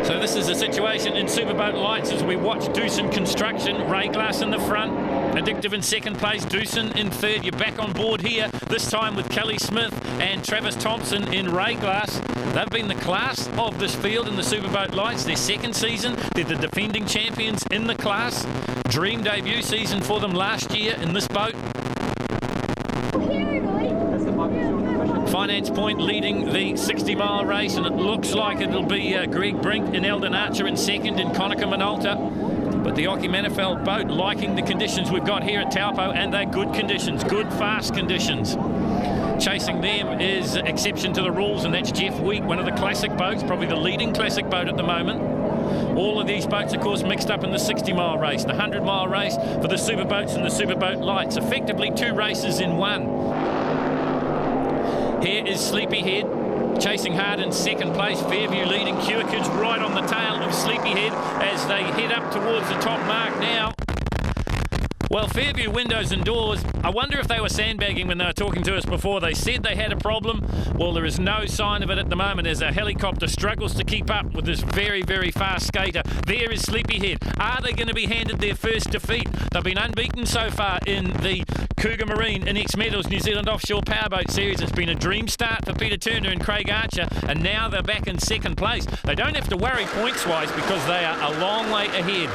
So this is the situation in Superboat Lights as we watch Doosan Construction, Ray Glass in the front, Addictive in second place, Doosan in third. You're back on board here, this time with Kelly Smith and Travis Thompson in Ray Glass. They've been the class of this field in the Superboat Lights. Their second season, they're the defending champions in the class. Dream debut season for them last year in this boat. Finance Point leading the 60-mile race, and it looks like it'll be Greg Brink and Eldon Archer in second, and Connick Minolta. But the Occy Manifeld boat liking the conditions we've got here at Taupo, and they're good conditions, good fast conditions. Chasing them is exception to the rules, and that's Jeff Week, one of the classic boats, probably the leading classic boat at the moment. All of these boats, of course, mixed up in the 60-mile race, the 100-mile race for the Superboats and the Superboat Lights. Effectively 2 races in one. Here is Sleepyhead chasing hard in second place. Fairview leading. Cure Kids right on the tail of Sleepyhead as they head up towards the top mark now. Well, Fairview Windows and Doors, I wonder if they were sandbagging when they were talking to us before. They said they had a problem. Well, there is no sign of it at the moment as a helicopter struggles to keep up with this very, very fast skater. There is Sleepyhead. Are they going to be handed their first defeat? They've been unbeaten so far in the Cougar Marine NX Metals New Zealand Offshore Powerboat Series. It's been a dream start for Peter Turner and Craig Archer, and now they're back in second place. They don't have to worry points-wise because they are a long way ahead.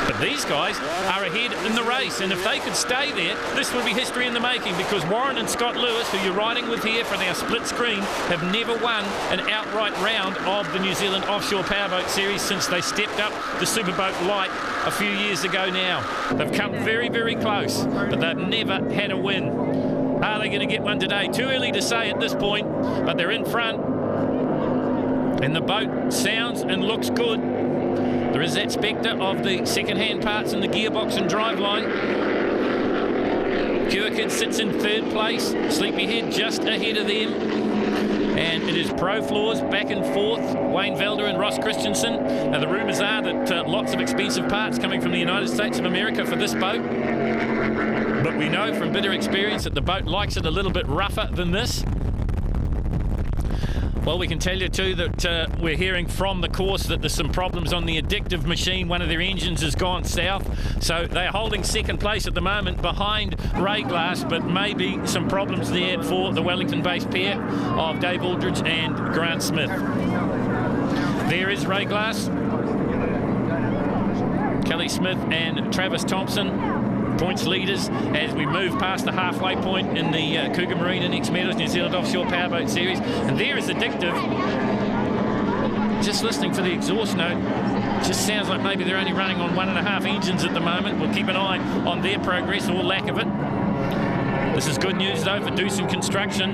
But these guys are ahead in the race, and if they could stay there, this would be history in the making, because Warren and Scott Lewis, who you're riding with here from our split screen, have never won an outright round of the New Zealand Offshore Powerboat Series since they stepped up the Superboat Light a few years ago now. They've come very, very close, but they've never had a win. Are they going to get one today? Too early to say at this point, but they're in front, and the boat sounds and looks good. There is that spectre of the second-hand parts in the gearbox and driveline. Cure Kid sits in third place. Sleepyhead just ahead of them. And it is Pro Floors back and forth. Wayne Velder and Ross Christensen. Now, the rumours are that lots of expensive parts coming from the United States of America for this boat. But we know from bitter experience that the boat likes it a little bit rougher than this. Well, we can tell you too that we're hearing from the course that there's some problems on the addictive machine. One of their engines has gone south, so they're holding second place at the moment behind Ray Glass, but maybe some problems there for the Wellington-based pair of Dave Aldridge and Grant Smith. There is Ray Glass, Kelly Smith and Travis Thompson, points leaders as we move past the halfway point in the Cougar Marine NX Metals New Zealand Offshore Powerboat Series. And there is Addictive. Just listening for the exhaust note, just sounds like maybe they're only running on 1.5 engines at the moment. We'll keep an eye on their progress or lack of it. This is good news though for Doosan Construction.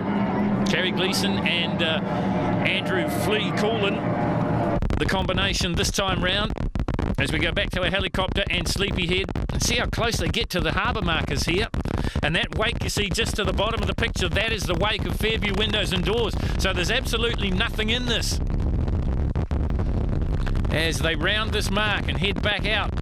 Terry Gleeson and Andrew Flea Coolin, the combination this time round. As we go back to our helicopter and Sleepyhead, and see how close they get to the harbour markers here. And that wake you see just to the bottom of the picture, that is the wake of Fairview Windows and Doors. So there's absolutely nothing in this. As they round this mark and head back out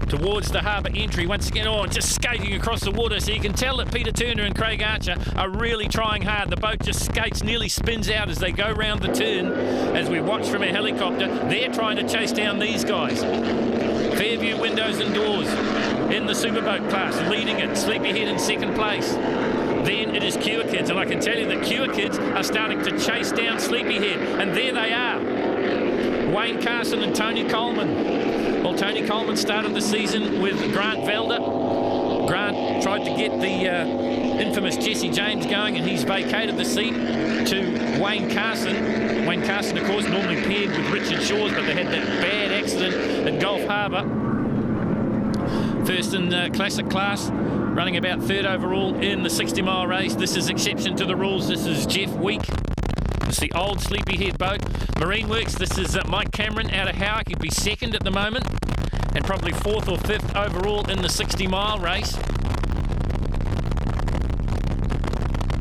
towards the harbour entry once again, just skating across the water, so you can tell that Peter Turner and Craig Archer are really trying hard. The boat just skates, nearly spins out as they go round the turn. As we watch from our helicopter, they're trying to chase down these guys. Fairview Windows and Doors in the Superboat class, leading it, Sleepyhead in second place. Then it is Cure Kids, and I can tell you that Cure Kids are starting to chase down Sleepyhead, and there they are. Wayne Carson and Tony Coleman. Well, Tony Coleman started the season with Grant Velder. Grant tried to get the infamous Jesse James going, and he's vacated the seat to Wayne Carson. Wayne Carson, of course, normally paired with Richard Shaw's, but they had that bad accident at Gulf Harbour. First in classic class, running about third overall in the 60-mile race. This is exception to the rules. This is Jeff Week. It's the old Sleepyhead boat. Marine Works, this is Mike Cameron out of Howick. He'd be second at the moment and probably fourth or fifth overall in the 60-mile race.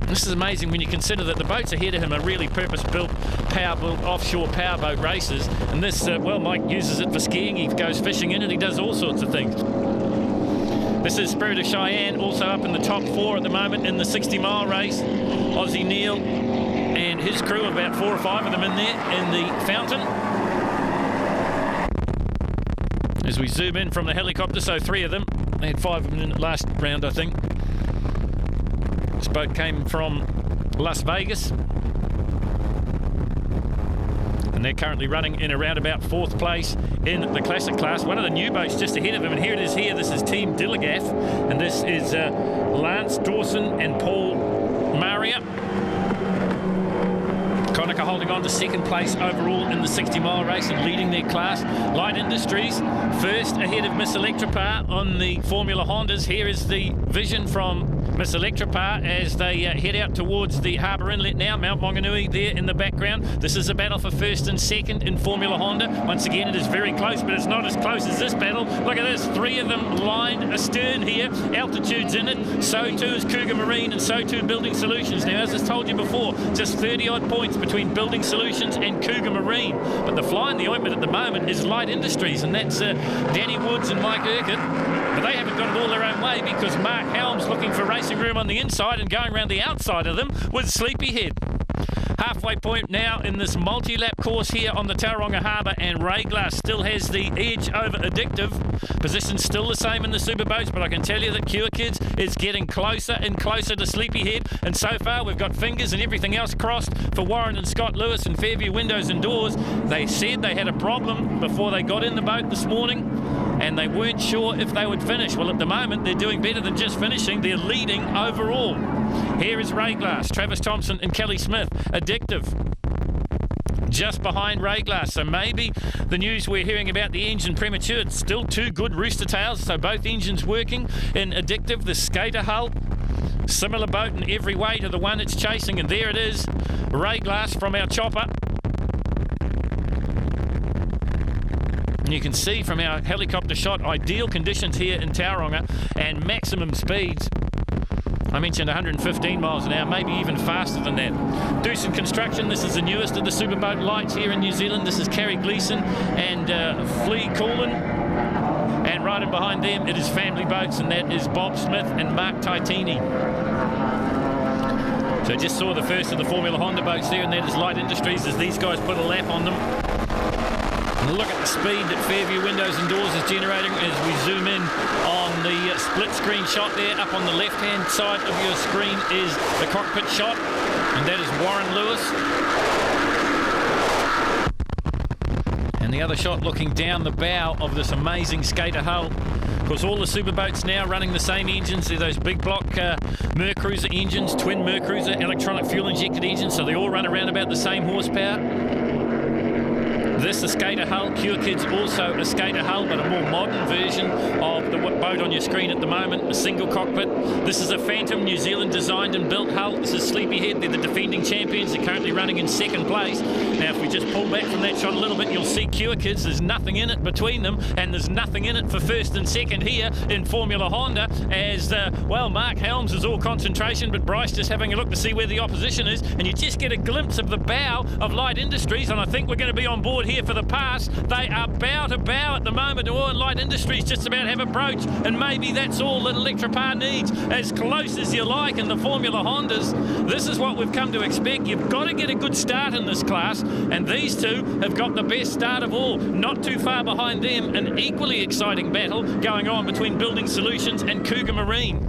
This is amazing when you consider that the boats ahead of him are really purpose-built, power-built offshore powerboat races. And this, well, Mike uses it for skiing. He goes fishing in it. He does all sorts of things. This is Spirit of Cheyenne, also up in the top 4 at the moment in the 60-mile race. Aussie Neil and his crew, about 4 or 5 of them in there in the fountain. As we zoom in from the helicopter, so 3 of them. They had 5 of them in the last round, I think. This boat came from Las Vegas. And And they're currently running in around about 4th place in the Classic class. One of the new boats just ahead of him, and here it is here. This is Team Dilligaff, and this is Lance Dawson and Paul Maria. Konica holding on to 2nd place overall in the 60-mile race and leading their class. Light Industries first ahead of Miss Electripar on the Formula Hondas. Here is the vision from Miss Electripar as they head out towards the harbour inlet now. Mount Maunganui there in the background. This is a battle for 1st and 2nd in Formula Honda. Once again, it is very close, but it's not as close as this battle. Look at this, 3 of them lined astern here. Altitude's in it. So too is Cougar Marine, and so too Building Solutions. Now, as I told you before, just 30-odd points between Building Solutions and Cougar Marine. But the fly in the ointment at the moment is Light Industries, and that's Danny Woods and Mike Urquhart. But they haven't got it all their own way because Mark Helms looking for racing room on the inside and going around the outside of them with Sleepyhead. Halfway point now in this multi-lap course here on the Tauranga Harbour, and Rayglass still has the edge over Addictive. Position's still the same in the Superboats, but I can tell you that Cure Kids is getting closer and closer to Sleepyhead, and so far we've got fingers and everything else crossed for Warren and Scott Lewis and Fairview Windows and Doors. They said they had a problem before they got in the boat this morning, and they weren't sure if they would finish. Well, at the moment, they're doing better than just finishing. They're leading overall. Here is Rayglass, Travis Thompson and Kelly Smith. Addictive just behind Rayglass. So maybe the news we're hearing about the engine premature. It's still 2 good rooster tails, so both engines working in Addictive. The skater hull, similar boat in every way to the one it's chasing, and there it is, Rayglass from our chopper. You can see from our helicopter shot, ideal conditions here in Tauranga and maximum speeds. I mentioned 115 miles an hour, maybe even faster than that. Doosan Construction, this is the newest of the superboat lights here in New Zealand. This is Kerry Gleeson and Flea Coolin. And right in behind them, it is Family Boats, and that is Bob Smith and Mark Titini. So just saw the first of the Formula Honda boats there, and that is Light Industries as these guys put a lap on them. And look at the speed that Fairview Windows and Doors is generating as we zoom in on the split screen shot there. Up on the left-hand side of your screen is the cockpit shot, and that is Warren Lewis. And the other shot looking down the bow of this amazing skater hull. Of course, all the superboats now running the same engines. They're those big block Mercruiser engines, twin Mercruiser electronic fuel injected engines, so they all run around about the same horsepower. This is a skater hull. Cure Kids also a skater hull, but a more modern version of the boat on your screen at the moment, a single cockpit. This is a Phantom, New Zealand designed and built hull. This is Sleepyhead. They're the defending champions. They're currently running in 2nd place. Now, if we just pull back from that shot a little bit, you'll see Cure Kids. There's nothing in it between them, and there's nothing in it for 1st and 2nd here in Formula Honda as, well, Mark Helms is all concentration, but Bryce just having a look to see where the opposition is, and you just get a glimpse of the bow of Light Industries, and I think we're going to be on board here for the pass. They are bow to bow at the moment. And Light Industries just about have a broach, and maybe that's all that Electripar needs. As close as you like in the Formula Hondas. This is what we've come to expect. You've got to get a good start in this class, and these two have got the best start of all. Not too far behind them, an equally exciting battle going on between Building Solutions and Cougar Marine.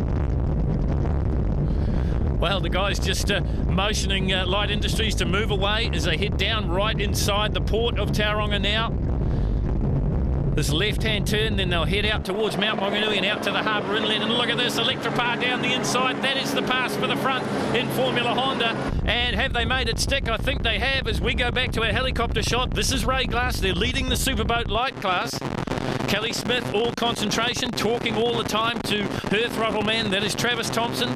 Well, the guys just motioning Light Industries to move away as they head down right inside the port of Tauranga now. This left-hand turn, then they'll head out towards Mount Maunganui and out to the harbour inlet. And look at this, Electripar down the inside. That is the pass for the front in Formula Honda. And have they made it stick? I think they have as we go back to our helicopter shot. This is Rayglass. They're leading the Superboat Light class. Kelly Smith, all concentration, talking all the time to her throttle man. That is Travis Thompson.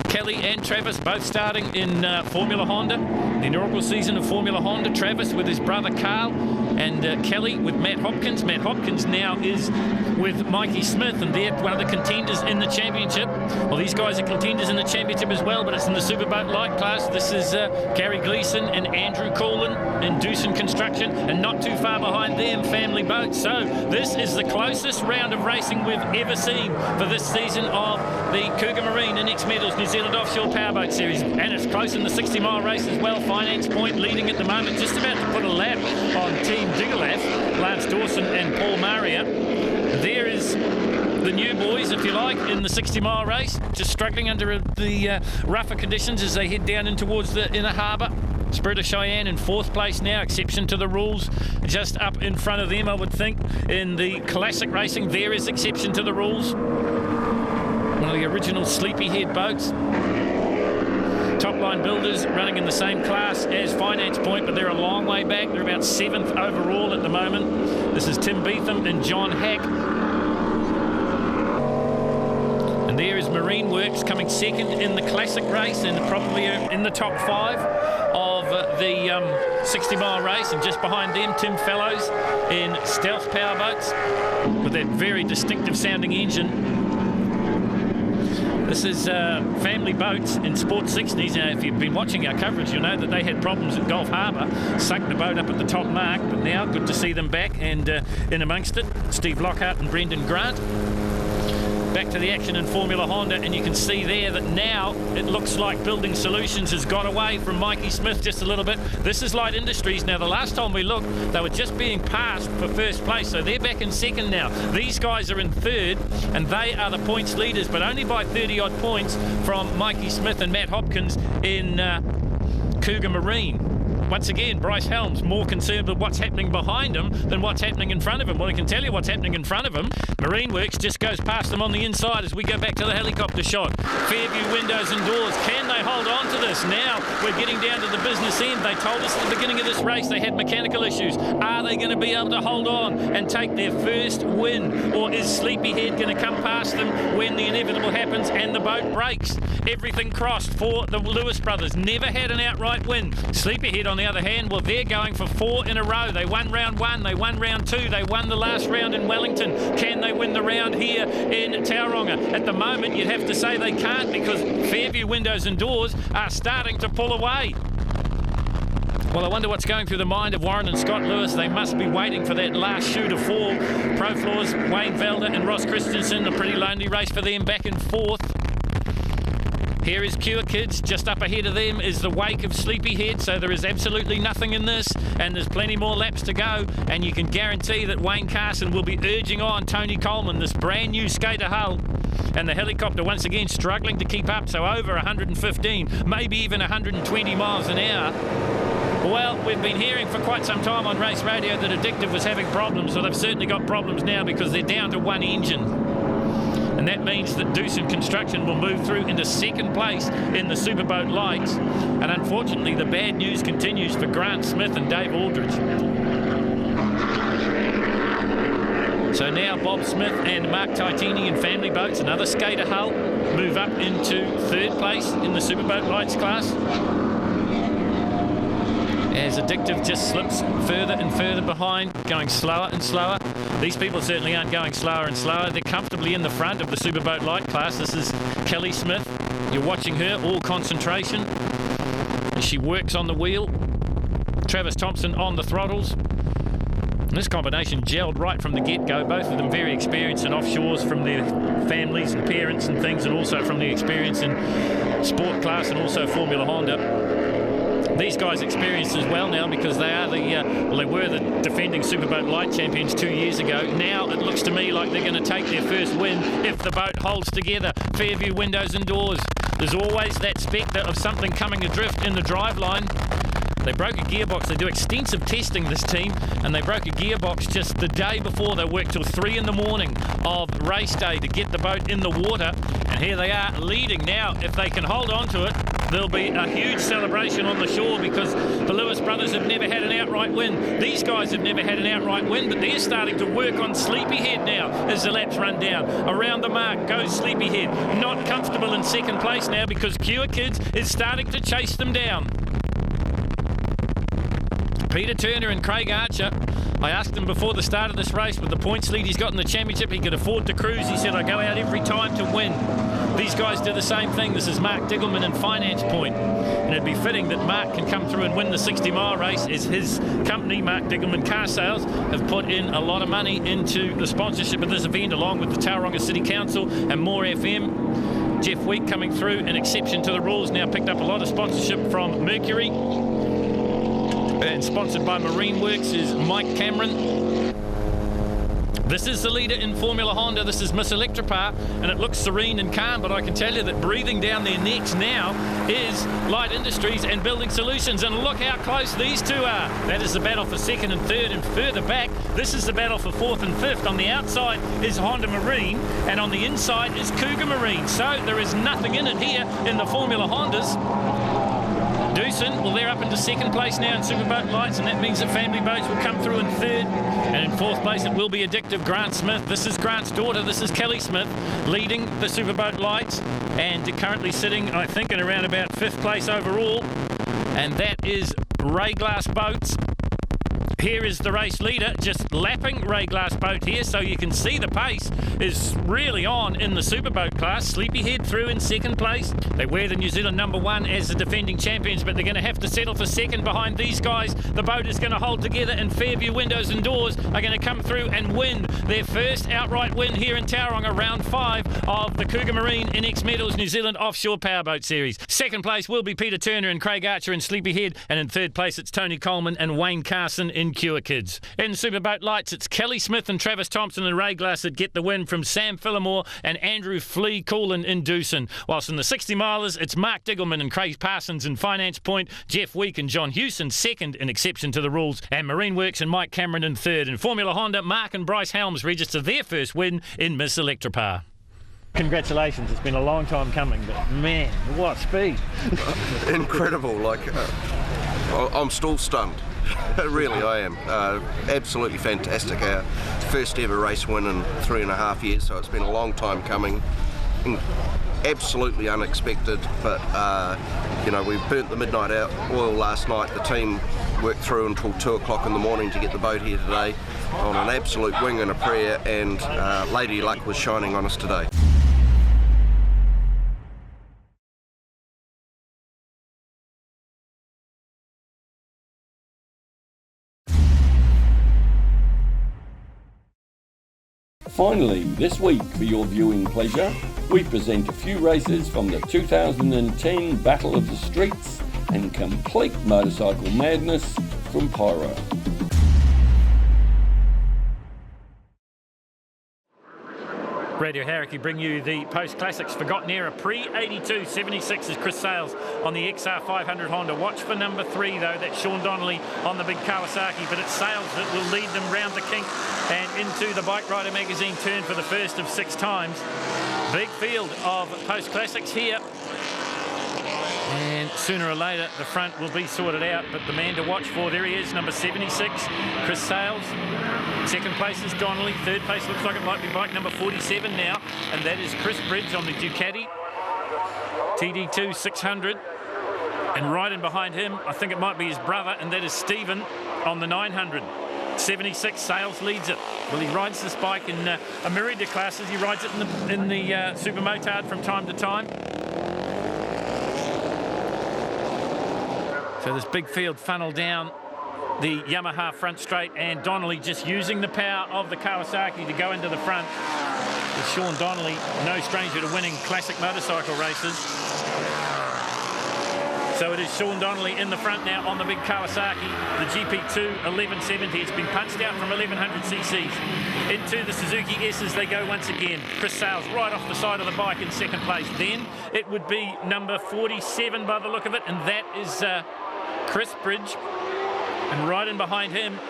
Kelly and Travis both starting in Formula Honda, the inaugural season of Formula Honda. Travis with his brother Carl, and Kelly with Matt Hopkins. Matt Hopkins now is with Mikey Smith, and they're one of the contenders in the championship. Well, these guys are contenders in the championship as well, but it's in the Superboat Light class. This is Gary Gleeson and Andrew Coolin in Doosan Construction, and not too far behind them, Family Boats. So this is the closest round of racing we've ever seen for this season of the Cougar Marine NX Metals New Zealand Offshore Powerboat Series, and it's close in the 60-mile race as well. Finance Point leading at the moment, just about to put a lap on Team Diggerlath, Lance Dawson and Paul Maria. There is the new boys, if you like, in the 60-mile race, just struggling under the rougher conditions as they head down in towards the inner harbour. Spirit of Cheyenne in 4th place now, exception to the rules. Just up in front of them, I would think. In the classic racing, there is exception to the rules. One of the original Sleepyhead boats. Top Line Builders running in the same class as Finance Point, but they're a long way back. They're about 7th overall at the moment. This is Tim Beetham and John Hack. And there is Marine Works coming 2nd in the classic race and probably in the top 5 of the 60-mile race. And just behind them, Tim Fellows in Stealth Powerboats with that very distinctive sounding engine. This is Family Boats in Sport 60s. Now, if you've been watching our coverage, you'll know that they had problems at Gulf Harbour, sunk the boat up at the top mark, but now good to see them back and in amongst it. Steve Lockhart and Brendan Grant. Back to the action in Formula Honda, and you can see there that now it looks like Building Solutions has got away from Mikey Smith just a little bit. This is Light Industries. Now, the last time we looked, they were just being passed for 1st place, so they're back in 2nd now. These guys are in 3rd, and they are the points leaders, but only by 30-odd points from Mikey Smith and Matt Hopkins in Cougar Marine. Once again, Bryce Helms more concerned with what's happening behind him than what's happening in front of him. Well, I can tell you what's happening in front of him. Marine Works just goes past them on the inside as we go back to the helicopter shot. Fairview windows and doors. Can they hold on to this? Now we're getting down to the business end. They told us at the beginning of this race they had mechanical issues. Are they going to be able to hold on and take their first win? Or is Sleepyhead going to come past them when the inevitable happens and the boat breaks? Everything crossed for the Lewis brothers. Never had an outright win. Sleepyhead, on the other hand, well, they're going for 4 in a row. They won round 1, they won round 2, they won the last round in Wellington. Can they win the round here in Tauranga? At the moment, you'd have to say they can't because Fairview windows and doors are starting to pull away. Well, I wonder what's going through the mind of Warren and Scott Lewis. They must be waiting for that last shoe to fall. Pro Floors, Wayne Velder and Ross Christensen, a pretty lonely race for them back in 4th. Here is Cure Kids. Just up ahead of them is the wake of Sleepyhead, so there is absolutely nothing in this, and there's plenty more laps to go, and you can guarantee that Wayne Carson will be urging on Tony Coleman, this brand new skater hull. And the helicopter once again struggling to keep up, so over 115, maybe even 120 miles an hour. Well, we've been hearing for quite some time on race radio that Addictive was having problems, so they've certainly got problems now because they're down to one engine. And that means that Doosan Construction will move through into 2nd place in the Superboat Lights. And unfortunately, the bad news continues for Grant Smith and Dave Aldridge. So now Bob Smith and Mark Titini in Family Boats, another skater hull, move up into 3rd place in the Superboat Lights class. As Addictive just slips further and further behind, going slower and slower. These people certainly aren't going slower and slower. They're comfortably in the front of the Superboat Light class. This is Kelly Smith. You're watching her, all concentration, as she works on the wheel. Travis Thompson on the throttles. And this combination gelled right from the get-go. Both of them very experienced in offshores from their families and parents and things, and also from the experience in sport class and also Formula Honda. These guys experienced as well now because they are they were the defending Superboat Light champions 2 years ago. Now it looks to me like they're going to take their first win if the boat holds together. Fairview windows and doors. There's always that spectre of something coming adrift in the driveline. They broke a gearbox. They do extensive testing, this team, and they broke a gearbox just the day before. They worked till 3 in the morning of race day to get the boat in the water, and here they are leading. Now, if they can hold on to it, there'll be a huge celebration on the shore because the Lewis brothers have never had an outright win. These guys have never had an outright win, but they're starting to work on Sleepyhead now as the laps run down. Around the mark goes Sleepyhead. Not comfortable in 2nd place now because Cure Kids is starting to chase them down. Peter Turner and Craig Archer, I asked him before the start of this race, with the points lead he's got in the championship, he could afford to cruise. He said, I go out every time to win. These guys do the same thing. This is Mark Diggelman and Finance Point. And it'd be fitting that Mark can come through and win the 60-mile race as his company, Mark Diggelman Car Sales, have put in a lot of money into the sponsorship of this event, along with the Tauranga City Council and More FM. Jeff Week coming through, an exception to the rules, now picked up a lot of sponsorship from Mercury. And sponsored by Marine Works is Mike Cameron. This is the leader in Formula Honda. This is Miss Electripar, and it looks serene and calm, but I can tell you that breathing down their necks now is Light Industries and Building Solutions, and look how close these two are. That is the battle for second and third, and further back, this is the battle for fourth and fifth. On the outside is Honda Marine, and on the inside is Cougar Marine. So there is nothing in it here in the Formula Hondas. Doosan, well, they're up into second place now in Superboat Lights, and that means that Family Boats will come through in third. And in fourth place, it will be Addictive Grant Smith. This is Grant's daughter. This is Kelly Smith leading the Superboat Lights, and currently sitting, I think, in around about fifth place overall. And that is Ray Glass Boats. Here is the race leader, just lapping Ray Glass Boat here, so you can see the pace is really on in the Superboat class. Sleepyhead through in second place. They wear the New Zealand #1 as the defending champions, but they're going to have to settle for second behind these guys. The boat is going to hold together, and Fairview Windows and Doors are going to come through and win their first outright win here in Tauranga, round 5 of the Cougar Marine NX Metals New Zealand Offshore Powerboat Series. Second place will be Peter Turner and Craig Archer in Sleepyhead, and in third place it's Tony Coleman and Wayne Carson in Cure Kids. In Superboat Lights, it's Kelly Smith and Travis Thompson and Ray Glass that get the win from Sam Fillamore and Andrew Flea Coolin in Doosan. Whilst in the 60 milers, it's Mark Diggleman and Craig Parsons in Finance Point, Jeff Week and John Hewson second in Exception to the Rules, and Marine Works and Mike Cameron in third. In Formula Honda, Mark and Bryce Helms register their first win in Miss Electripar. Congratulations, it's been a long time coming, but man, what speed. Incredible, I'm still stunned. Really, I am. Absolutely fantastic. Our first ever race win in 3.5 years, so it's been a long time coming. Absolutely unexpected, but we burnt the midnight out oil last night. The team worked through until 2 o'clock in the morning to get the boat here today on an absolute wing and a prayer, and Lady Luck was shining on us today. Finally, this week for your viewing pleasure, we present a few races from the 2010 Battle of the Streets and complete motorcycle madness from Paeroa. Radio Hauraki bring you the post-classics Forgotten Era pre-82. 76 is Chris Sales on the XR500 Honda. Watch for number 3 though, that's Sean Donnelly on the big Kawasaki, but it's Sales that will lead them round the kink and into the Bike Rider magazine turn for the first of 6 times. Big field of post-classics here. And sooner or later, the front will be sorted out, but the man to watch for, there he is, number 76, Chris Sales. Second place is Donnelly. Third place looks like it might be bike number 47 now, and that is Chris Bridge on the Ducati TD2 600. And right in behind him, I think it might be his brother, and that is Stephen on the 900. 76 Sales leads it. Well, he rides this bike in a myriad of classes. He rides it in the Super Motard from time to time. So this big field funnel down the Yamaha front straight, and Donnelly just using the power of the Kawasaki to go into the front. With Sean Donnelly, no stranger to winning classic motorcycle races. So it is Sean Donnelly in the front now on the big Kawasaki, the GP2 1170. It's been punched out from 1100 cc's. Into the Suzuki S's they go once again. Chris Sales right off the side of the bike in second place. Then it would be number 47 by the look of it, and that is Chris Bridge. And right in behind him,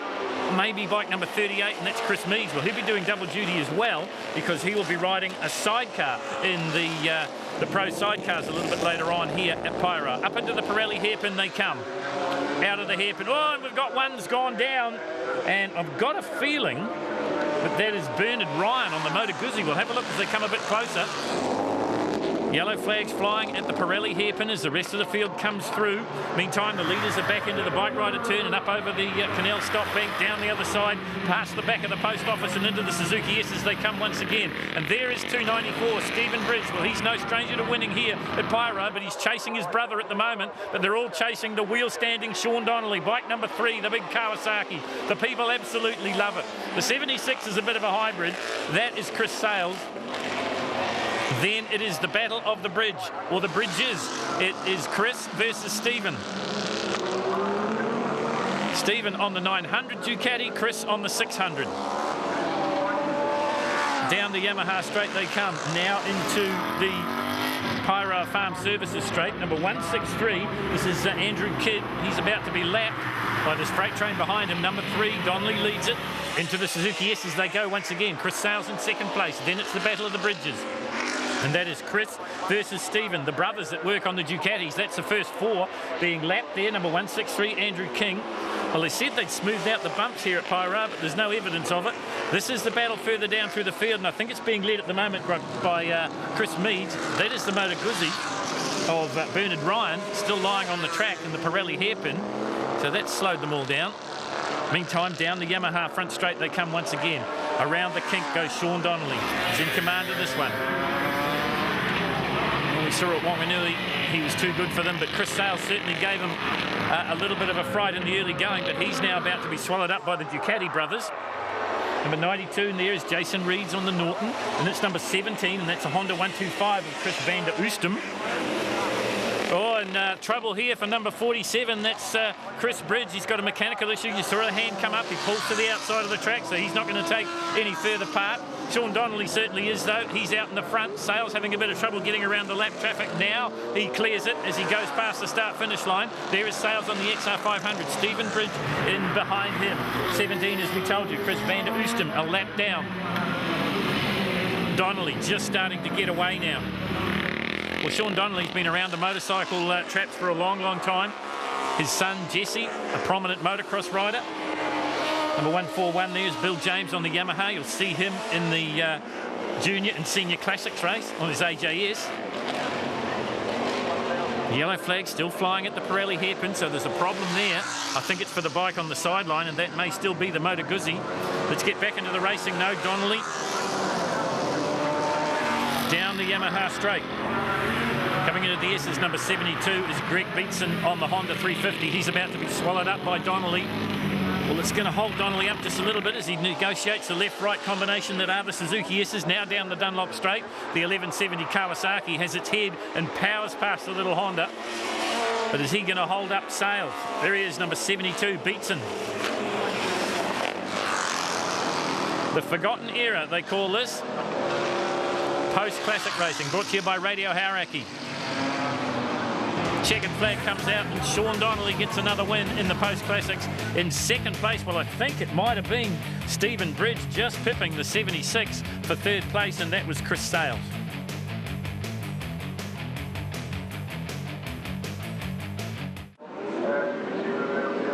maybe bike number 38, and that's Chris Meads. Well, he'll be doing double duty as well, because he will be riding a sidecar in the pro sidecars a little bit later on here at Paeroa. Up into the Pirelli hairpin they come. Out of the hairpin. Oh, and we've got one that's gone down, and I've got a feeling that is Bernard Ryan on the Motor Guzzi. We'll have a look as they come a bit closer. Yellow flags flying at the Pirelli hairpin as the rest of the field comes through. Meantime, the leaders are back into the Bike Rider turn and up over the Canal Stop Bank, down the other side, past the back of the post office and into the Suzuki S as they come once again. And there is 294, Stephen Bridge. Well, he's no stranger to winning here at Paeroa, but he's chasing his brother at the moment. But they're all chasing the wheel-standing Sean Donnelly. Bike number 3, the big Kawasaki. The people absolutely love it. The 76 is a bit of a hybrid. That is Chris Sales. Then it is the battle of the bridge, or the bridges. It is Chris versus Stephen. Stephen on the 900 Ducati, Chris on the 600. Down the Yamaha straight they come. Now into the Paeroa Farm Services straight. Number 163. This is Andrew Kidd. He's about to be lapped by this freight train behind him. Number 3, Donnelly leads it. Into the Suzuki S's they go once again. Chris Sales in second place. Then it's the Battle of the Bridges. And that is Chris versus Stephen, the brothers that work on the Ducatis. That's the first 4 being lapped there. Number 163, Andrew King. Well, they said they'd smoothed out the bumps here at Paeroa, but there's no evidence of it. This is the battle further down through the field, and I think it's being led at the moment by Chris Meads. That is the Motor Guzzi of Bernard Ryan, still lying on the track in the Pirelli hairpin. So that's slowed them all down. Meantime, down the Yamaha front straight they come once again. Around the kink goes Sean Donnelly. He's in command of this one. We saw at Wanganui, he was too good for them, but Chris Sales certainly gave him a little bit of a fright in the early going, but he's now about to be swallowed up by the Ducati brothers. Number 92 in there is Jason Reeds on the Norton, and it's number 17, and that's a Honda 125 of Chris van der Oostum. Oh, and trouble here for number 47. That's Chris Bridge. He's got a mechanical issue. You saw a hand come up. He pulls to the outside of the track, so he's not going to take any further part. Sean Donnelly certainly is, though. He's out in the front. Sales having a bit of trouble getting around the lap traffic. Now he clears it as he goes past the start-finish line. There is Sales on the XR500. Stephen Bridge in behind him. 17, as we told you. Chris van der Oostum a lap down. Donnelly just starting to get away now. Well, Sean Donnelly's been around the motorcycle traps for a long, long time. His son, Jesse, a prominent motocross rider. Number 141 there is Bill James on the Yamaha. You'll see him in the Junior and Senior Classics race on his AJS. The yellow flag still flying at the Pirelli hairpin, so there's a problem there. I think it's for the bike on the sideline, and that may still be the Motor Guzzi. Let's get back into the racing now. Donnelly down the Yamaha straight. Coming into the S's, number 72 is Greg Beatson on the Honda 350. He's about to be swallowed up by Donnelly. Well, it's going to hold Donnelly up just a little bit as he negotiates the left-right combination that are the Suzuki S's. Now down the Dunlop straight. The 1170 Kawasaki has its head and powers past the little Honda. But is he going to hold up Sales? There he is, number 72, Beatson. The Forgotten Era, they call this. Post-classic racing, brought to you by Radio Hauraki. Checkered flag comes out and Sean Donnelly gets another win in the post-classics. In second place, well, I think it might have been Stephen Bridge just pipping the 76 for third place, and that was Chris Sales.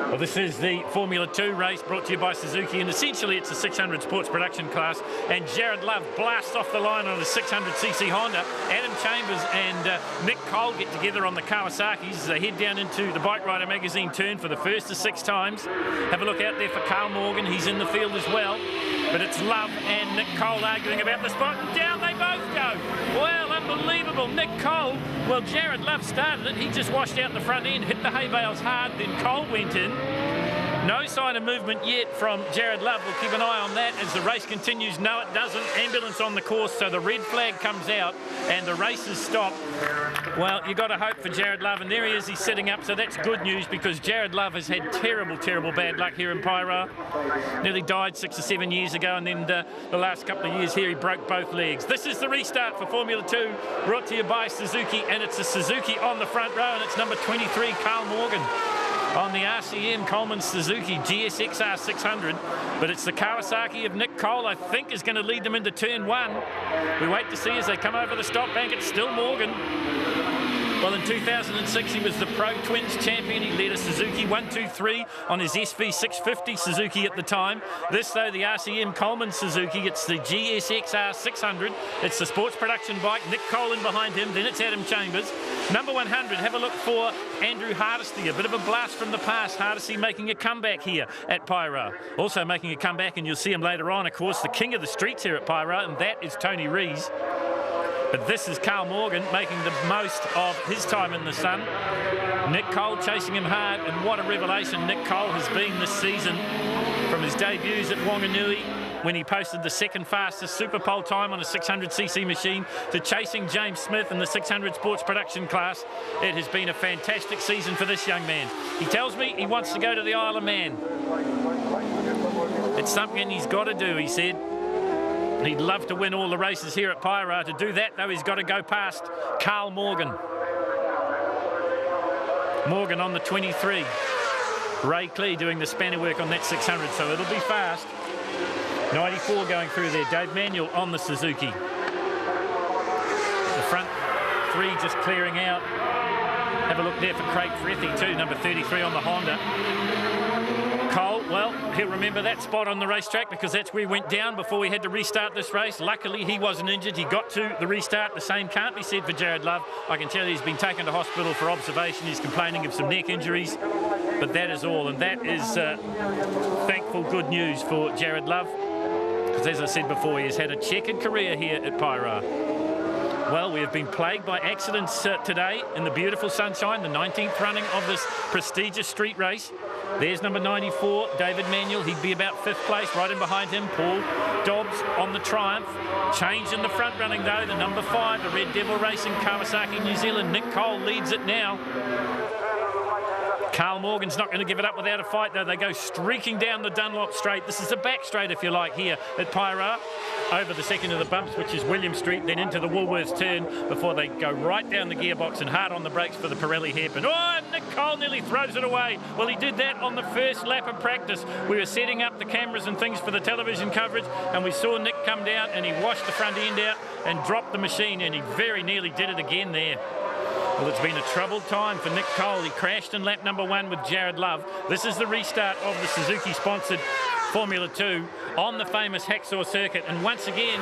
Well, this is the Formula 2 race brought to you by Suzuki, and essentially it's a 600 sports production class, and Jared Love blasts off the line on a 600cc Honda. Adam Chambers and Nick Cole get together on the Kawasaki's as they head down into the Bike Rider magazine turn for the first of 6 times. Have a look out there for Carl Morgan, he's in the field as well. But it's Love and Nick Cole arguing about the spot, and down they both go. Well, unbelievable. Nick Cole, well, Jared Love started it. He just washed out the front end, hit the hay bales hard, then Cole went in. No sign of movement yet from Jared Love. We'll keep an eye on that as the race continues. No, it doesn't. Ambulance on the course, so the red flag comes out and the race is stopped. Well, you've got to hope for Jared Love, and there he is. He's sitting up, so that's good news because Jared Love has had terrible, terrible bad luck here in Paeroa. Nearly died 6 or 7 years ago, and then the last couple of years here he broke both legs. This is the restart for Formula 2, brought to you by Suzuki, and it's a Suzuki on the front row, and it's number 23, Carl Morgan. On the RCM Coleman Suzuki GSXR 600, but it's the Kawasaki of Nick Cole, I think, is going to lead them into turn 1. We wait to see as they come over the stop bank. It's still Morgan. Well, in 2006, he was the Pro Twins champion. He led a Suzuki 123 on his SV650 Suzuki at the time. This, though, the RCM Coleman Suzuki. It's the GSXR 600. It's the sports production bike. Nick Cole in behind him. Then it's Adam Chambers. Number 100, have a look for Andrew Hardesty. A bit of a blast from the past. Hardesty making a comeback here at Paeroa. Also making a comeback, and you'll see him later on, of course, the king of the streets here at Paeroa, and that is Tony Rees. But this is Carl Morgan making the most of his time in the sun. Nick Cole chasing him hard, and what a revelation Nick Cole has been this season. From his debuts at Wanganui, when he posted the second fastest Super Pole time on a 600cc machine, to chasing James Smith in the 600 sports production class. It has been a fantastic season for this young man. He tells me he wants to go to the Isle of Man. It's something he's got to do, he said. He'd love to win all the races here at Paeroa. To do that, though, he's got to go past Carl Morgan. Morgan on the 23. Ray Clee doing the spanner work on that 600, so it'll be fast. 94 going through there. Dave Manuel on the Suzuki. The front three just clearing out. Have a look there for Craig Frethy too, number 33 on the Honda. Cole, well, he'll remember that spot on the racetrack because that's where he went down before we had to restart this race. Luckily, he wasn't injured. He got to the restart. The same can't be said for Jared Love. I can tell you he's been taken to hospital for observation. He's complaining of some neck injuries, but that is all. And that is thankful good news for Jared Love because, as I said before, he has had a checkered career here at Paeroa. Well, we have been plagued by accidents today in the beautiful sunshine, the 19th running of this prestigious street race. There's number 94, David Manuel. He'd be about 5th place. Right in behind him, Paul Dobbs on the Triumph. Change in the front running, though. The number 5, the Red Devil Racing, Kawasaki, New Zealand. Nick Cole leads it now. Carl Morgan's not going to give it up without a fight, though. They go streaking down the Dunlop Straight. This is the back straight, if you like, here at Paeroa. Over the second of the bumps, which is William Street, then into the Woolworths turn before they go right down the gearbox and hard on the brakes for the Pirelli hairpin. Oh, Nick Cole nearly throws it away. Well, he did that on the first lap of practice. We were setting up the cameras and things for the television coverage, and we saw Nick come down and he washed the front end out and dropped the machine, and he very nearly did it again there. Well, it's been a troubled time for Nick Cole. He crashed in lap number 1 with Jared Love. This is the restart of the Suzuki-sponsored Formula 2 on the famous Hacksaw circuit. And once again,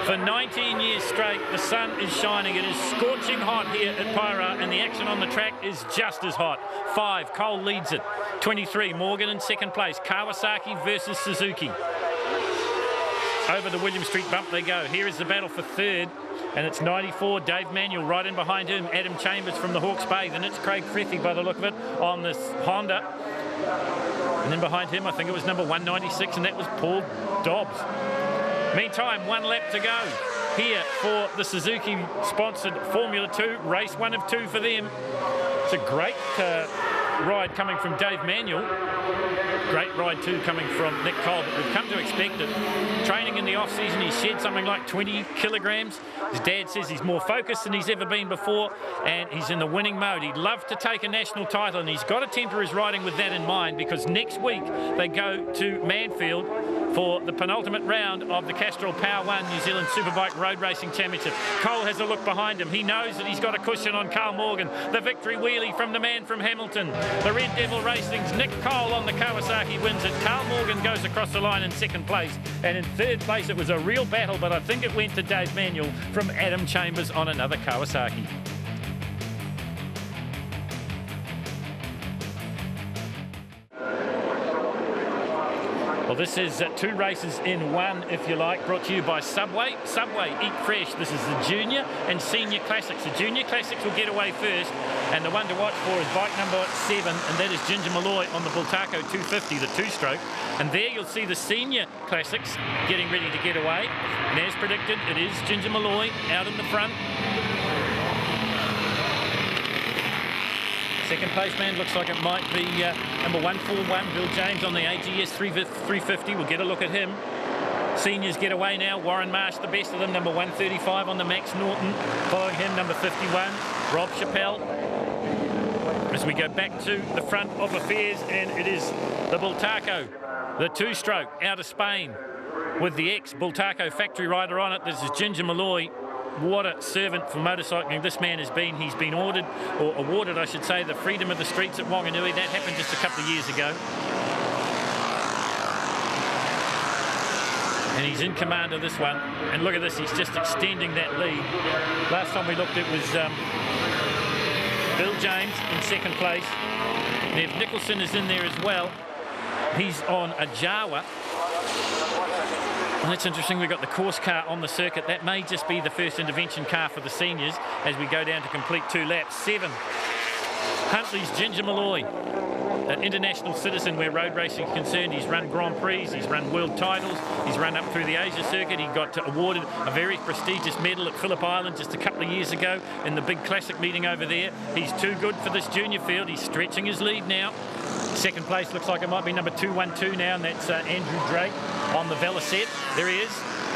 for 19 years straight, the sun is shining. It is scorching hot here at Paeroa, and the action on the track is just as hot. 5, Cole leads it. 23, Morgan in 2nd place. Kawasaki versus Suzuki. Over the William Street bump they go. Here is the battle for 3rd. And it's 94, Dave Manuel right in behind him, Adam Chambers from the Hawke's Bay. Then it's Craig Frethy by the look of it on this Honda. And then behind him, I think it was number 196, and that was Paul Dobbs. Meantime, 1 lap to go here for the Suzuki-sponsored Formula 2, race 1 of 2 for them. It's a great ride coming from Dave Manuel. Great ride too coming from Nick Cole, but we've come to expect it. Training in the off-season, he's shed something like 20 kilograms. His dad says he's more focused than he's ever been before, and he's in the winning mode. He'd love to take a national title, and he's got to temper his riding with that in mind, because next week they go to Manfield for the penultimate round of the Castrol Power 1 New Zealand Superbike Road Racing Championship. Cole has a look behind him. He knows that he's got a cushion on Carl Morgan. The victory wheelie from the man from Hamilton. The Red Devil Racing's Nick Cole on the Kawasaki wins it. Carl Morgan goes across the line in 2nd place. And in 3rd place, it was a real battle, but I think it went to Dave Manuel from Adam Chambers on another Kawasaki. Well, this is 2 races in 1, if you like, brought to you by Subway. Subway, eat fresh. This is the Junior and Senior Classics. The Junior Classics will get away first, and the one to watch for is bike number 7, and that is Ginger Malloy on the Bultaco 250, the 2-stroke. And there you'll see the Senior Classics getting ready to get away. And as predicted, it is Ginger Malloy out in the front. 2nd place man looks like it might be number 141, Bill James on the AGS 350. We'll get a look at him. Seniors get away now. Warren Marsh, the best of them, number 135 on the Max Norton. Following him, number 51, Rob Chappelle. As we go back to the front of affairs, and it is the Bultaco, the 2-stroke out of Spain with the ex-Bultaco factory rider on it. This is Ginger Malloy. What a servant for motorcycling this man has been. He's been ordered, or awarded, I should say, the Freedom of the Streets at Wanganui. That happened just a couple of years ago. And he's in command of this one. And look at this, he's just extending that lead. Last time we looked, it was Bill James in 2nd place. Nev Nicholson is in there as well. He's on a Jawa. And that's interesting, we've got the course car on the circuit. That may just be the first intervention car for the seniors as we go down to complete 2 laps. 7, Huntley's Ginger Malloy, an international citizen where road racing is concerned. He's run Grand Prix, he's run world titles, he's run up through the Asia circuit. He got awarded a very prestigious medal at Phillip Island just a couple of years ago in the big classic meeting over there. He's too good for this junior field. He's stretching his lead now. 2nd place looks like it might be number 212 now, and that's Andrew Drake on the Velocette. There he is.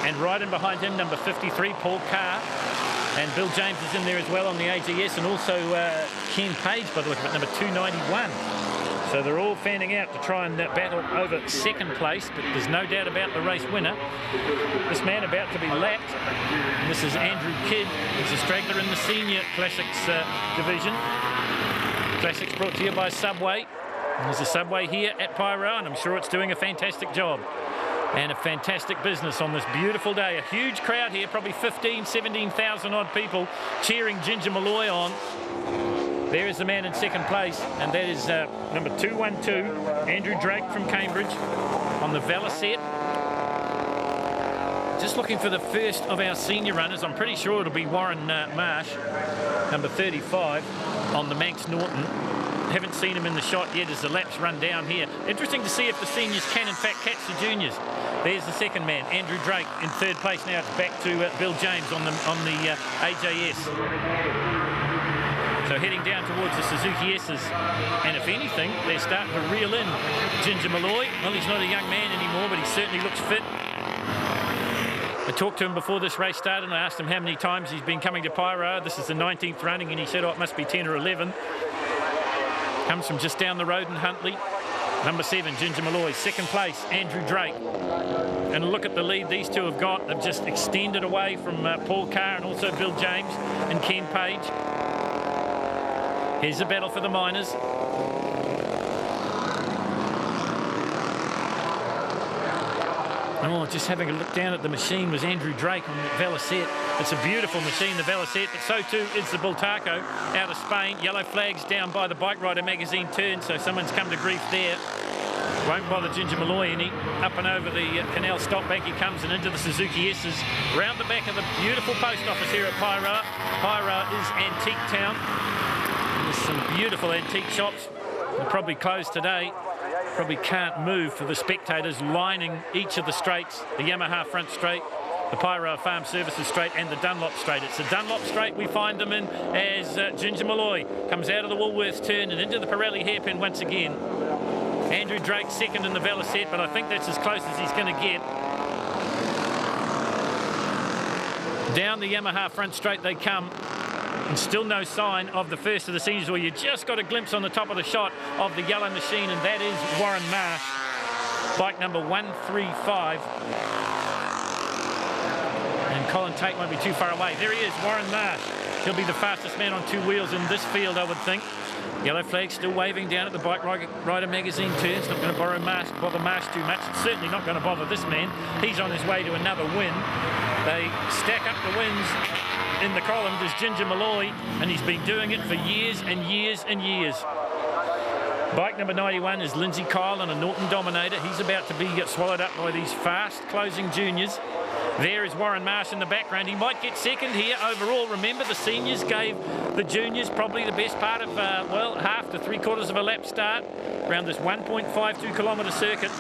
And right in behind him, number 53, Paul Carr. And Bill James is in there as well on the AGS, and also Ken Page, by the look of it, number 291. So they're all fanning out to try and battle over second place, but there's no doubt about the race winner. This man about to be lapped. And this is Andrew Kidd. He's a straggler in the senior classics division. Classics brought to you by Subway. And there's a Subway here at Paeroa, and I'm sure it's doing a fantastic job. And a fantastic business on this beautiful day. A huge crowd here, probably 15, 17,000 odd people cheering Ginger Malloy on. There is the man in second place, and that is number 212, Andrew Drake from Cambridge on the Velicet. Just looking for the first of our senior runners. I'm pretty sure it'll be Warren Marsh, number 35, on the Manx Norton. Haven't seen him in the shot yet as the laps run down here. Interesting to see if the seniors can in fact catch the juniors. There's the second man, Andrew Drake, in third place now. It's back to Bill James on the AJS. So heading down towards the Suzuki S's. And if anything, they're starting to reel in Ginger Malloy. Well, he's not a young man anymore, but he certainly looks fit. I talked to him before this race started, and I asked him how many times he's been coming to Paeroa. This is the 19th running, and he said, oh, it must be 10 or 11. Comes from just down the road in Huntly. Number 7, Ginger Malloy. Second place, Andrew Drake. And look at the lead these two have got. They've just extended away from Paul Carr and also Bill James and Ken Page. Here's the battle for the minors. Oh, just having a look down at the machine was Andrew Drake on the Velicet. It's a beautiful machine, the Velicet, but so too is the Bultaco out of Spain. Yellow flags down by the Bike Rider magazine turn, so someone's come to grief there. Won't bother Ginger Malloy any. Up and over the canal stop bank he comes, and into the Suzuki S's. Round the back of the beautiful post office here at Paeroa. Paeroa is Antique Town. There's some beautiful antique shops. They're probably closed today. Probably can't move for the spectators lining each of the straights, the Yamaha front straight, the Paeroa Farm Services straight, and the Dunlop straight. It's the Dunlop straight we find them in as Ginger Malloy comes out of the Woolworths turn and into the Pirelli hairpin once again. Andrew Drake second in the Velicet, but I think that's as close as he's going to get. Down the Yamaha front straight they come. And still no sign of the first of the seniors. Well, you just got a glimpse on the top of the shot of the yellow machine, and that is Warren Marsh, bike number 135. And Colin Tate won't be too far away. There he is, Warren Marsh. He'll be the fastest man on two wheels in this field, I would think. Yellow flag still waving down at the Bike Rider magazine turn. It's not going to bother Marsh too much. It's certainly not going to bother this man. He's on his way to another win. They stack up the wins in the column. There's Ginger Malloy, and he's been doing it for years and years and years. Bike number 91 is Lindsay Kyle on a Norton Dominator. He's about to be swallowed up by these fast closing juniors. There is Warren Marsh in the background. He might get second here overall. Remember, the seniors gave the juniors probably the best part of, well, half to three-quarters of a lap start around this 1.52 kilometre circuit.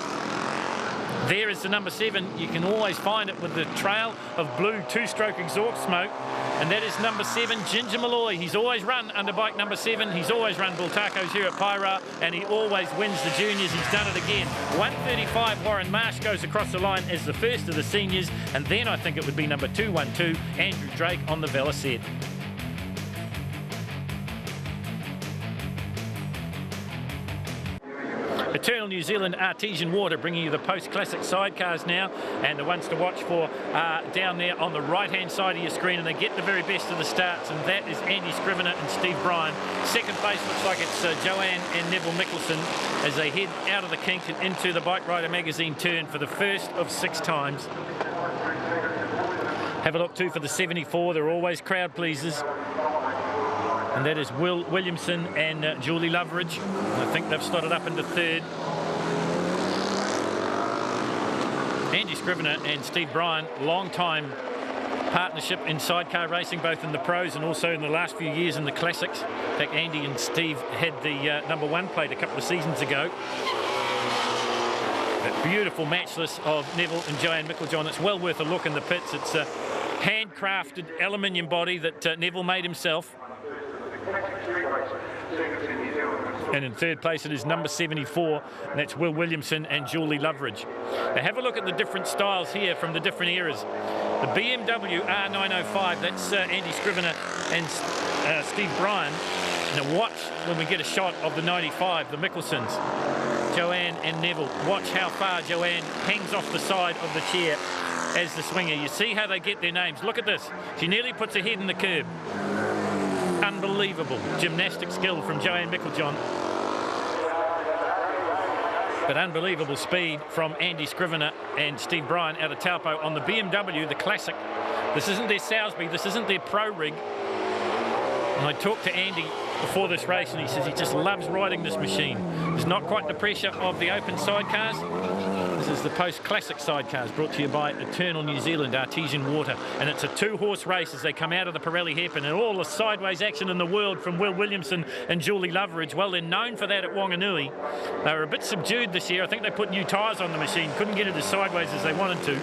There is the number 7. You can always find it with the trail of blue two-stroke exhaust smoke. And that is number 7, Ginger Malloy. He's always run under bike number 7. He's always run Bultacos here at Paeroa, and he always wins the juniors. He's done it again. 135, Warren Marsh goes across the line as the first of the seniors. And then I think it would be number 212, Andrew Drake on the Velicet. Eternal New Zealand Artesian Water bringing you the post-classic sidecars now, and the ones to watch for are down there on the right-hand side of your screen, and they get the very best of the starts, and that is Andy Scrivener and Steve Bryan. Second place looks like it's Joanne and Neville Mickelson as they head out of the kink and into the Bike Rider magazine turn for the first of 6 times. Have a look too for the 74, they're always crowd pleasers. And that is Will Williamson and Julie Loveridge. I think they've slotted up into third. Andy Scrivener and Steve Bryan, long-time partnership in sidecar racing, both in the pros and also in the last few years in the classics. In fact, Andy and Steve had the number 1 plate a couple of seasons ago. That beautiful matchless of Neville and Joanne Micklejohn. It's well worth a look in the pits. It's a handcrafted aluminium body that Neville made himself. And in third place it is number 74, and that's Will Williamson and Julie Loveridge. Now have a look at the different styles here from the different eras. The BMW R905, that's Andy Scrivener and Steve Bryan. Now watch when we get a shot of the 95, the Mickelsons, Joanne and Neville. Watch how far Joanne hangs off the side of the chair as the swinger. You see how they get their names. Look at this. She nearly puts her head in the curb. Unbelievable gymnastic skill from Joanne Micklejohn. But unbelievable speed from Andy Scrivener and Steve Bryan out of Taupo on the BMW, the Classic. This isn't their Soulsby, this isn't their Pro Rig. And I talked to Andy before this race and he says he just loves riding this machine. There's not quite the pressure of the open sidecars. This is the post-classic sidecars brought to you by Eternal New Zealand Artesian Water. And it's a two-horse race as they come out of the Pirelli hairpin, and all the sideways action in the world from Will Williamson and Julie Loveridge. Well, they're known for that at Wanganui. They were a bit subdued this year. I think they put new tyres on the machine, couldn't get it as sideways as they wanted to.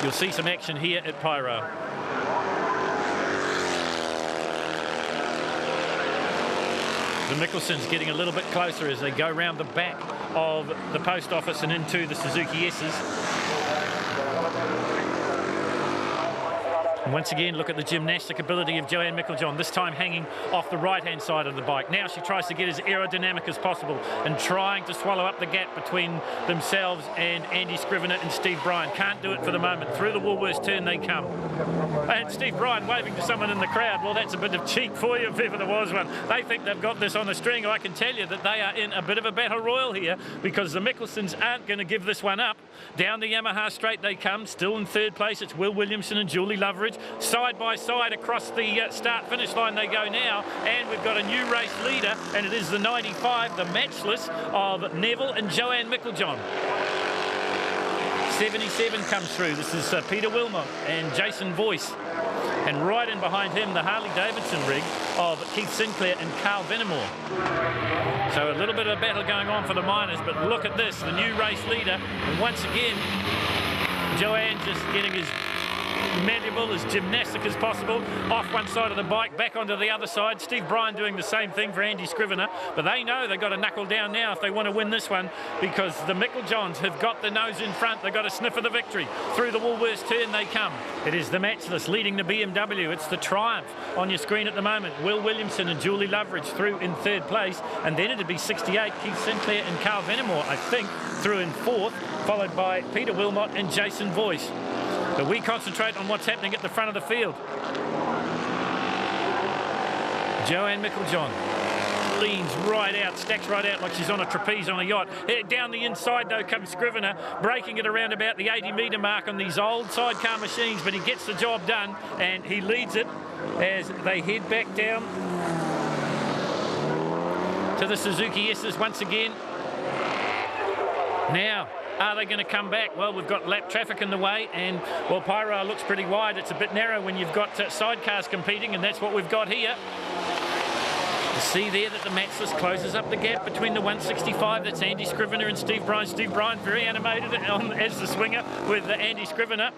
You'll see some action here at Paeroa. The Mickelsons getting a little bit closer as they go round the back of the post office and into the Suzuki S's. And once again, look at the gymnastic ability of Joanne Micklejohn, this time hanging off the right-hand side of the bike. Now she tries to get as aerodynamic as possible and trying to swallow up the gap between themselves and Andy Scrivener and Steve Bryan. Can't do it for the moment. Through the Woolworths turn they come. And Steve Bryan waving to someone in the crowd. Well, that's a bit of cheek for you if ever there was one. They think they've got this on a string. I can tell you that they are in a bit of a battle royal here because the Mickelsons aren't going to give this one up. Down the Yamaha straight they come. Still in third place, it's Will Williamson and Julie Loveridge. Side by side across the start-finish line they go now, and we've got a new race leader, and it is the 95, the matchless of Neville and Joanne Micklejohn. 77 comes through. This is Peter Wilmot and Jason Voice. And right in behind him, the Harley-Davidson rig of Keith Sinclair and Carl Vennemore. So a little bit of a battle going on for the minors, but look at this, the new race leader. And once again, Joanne just getting as malleable, as gymnastic as possible, off one side of the bike, back onto the other side. Steve Bryan doing the same thing for Andy Scrivener, but they know they've got to knuckle down now if they want to win this one, because the Micklejohns have got the nose in front. They've got a sniff of the victory. Through the Woolworths turn they come. It is the matchless leading the BMW. It's the Triumph on your screen at the moment. Will Williamson and Julie Loveridge through in third place, and then it'd be 68, Keith Sinclair and Carl Vennemore, I think, through in fourth, followed by Peter Wilmot and Jason Voice. But we concentrate on what's happening at the front of the field. Joanne Micklejohn leans right out, stacks right out like she's on a trapeze on a yacht. Down the inside, though, comes Scrivener, breaking it around about the 80-metre mark on these old sidecar machines, but he gets the job done, and he leads it as they head back down to the Suzuki S's once again. Now, are they going to come back? Well, we've got lap traffic in the way, and, well, Paeroa looks pretty wide. It's a bit narrow when you've got sidecars competing, and that's what we've got here. You see there that the matchless closes up the gap between the 165. That's Andy Scrivener and Steve Bryan. Steve Bryan very animated as the swinger with Andy Scrivener.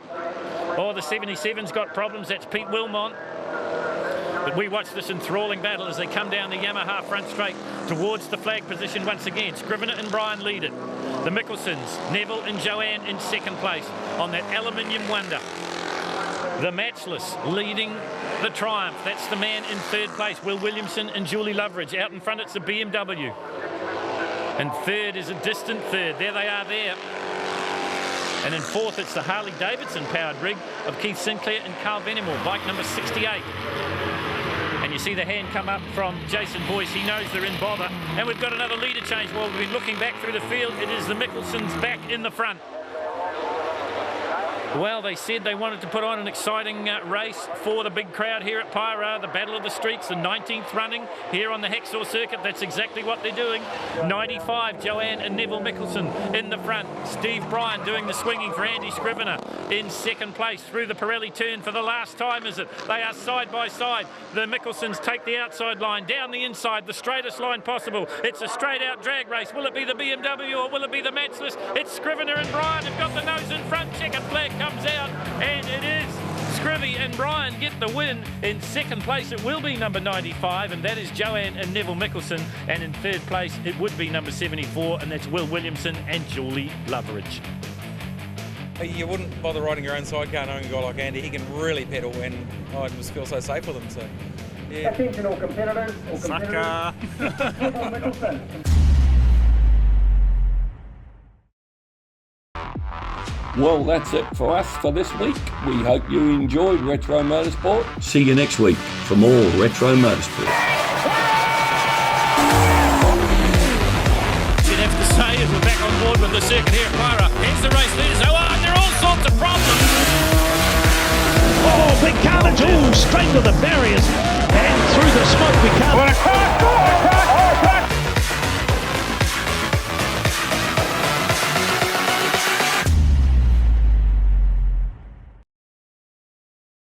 Oh, the 77's got problems. That's Pete Wilmot. But we watch this enthralling battle as they come down the Yamaha front straight towards the flag position once again. Scrivener and Bryan lead it. The Mickelsons, Neville and Joanne in second place on that aluminium wonder. The matchless leading the Triumph. That's the man in third place, Will Williamson and Julie Loveridge. Out in front, it's the BMW. And third is a distant third. There they are there. And in fourth, it's the Harley-Davidson powered rig of Keith Sinclair and Carl Vennemore, bike number 68. And you see the hand come up from Jason Boyce. He knows they're in bother. And we've got another leader change. Well, we've been looking back through the field. It is the Mickelsons back in the front. Well, they said they wanted to put on an exciting race for the big crowd here at Paeroa, the Battle of the Streets, the 19th running here on the Hacksaw Circuit. That's exactly what they're doing. 95, Joanne and Neville Mickelson in the front. Steve Bryan doing the swinging for Andy Scrivener in second place through the Pirelli turn for the last time, is it? They are side by side. The Mickelsons take the outside line, down the inside, the straightest line possible. It's a straight out drag race. Will it be the BMW or will it be the matchless? It's Scrivener and Bryan have got the nose in front. Checkered flag comes out, and it is Crivy and Brian get the win. In second place it will be number 95, and that is Joanne and Neville Mickelson. And in third place it would be number 74, and that's Will Williamson and Julie Loveridge. You wouldn't bother riding your own sidecar knowing a guy like Andy. He can really pedal, and I just feel so safe with him. So, yeah. Attention all competitors. Sucker. Well, that's it for us for this week. We hope you enjoyed Retro Motorsport. See you next week for more Retro Motorsport. You'd have to say as we're back on board with the circuit here at Paeroa. Here's the race leaders. Oh, and there are all sorts of problems. Oh, big carnage. Oh, straight to the barriers. And through the smoke we come.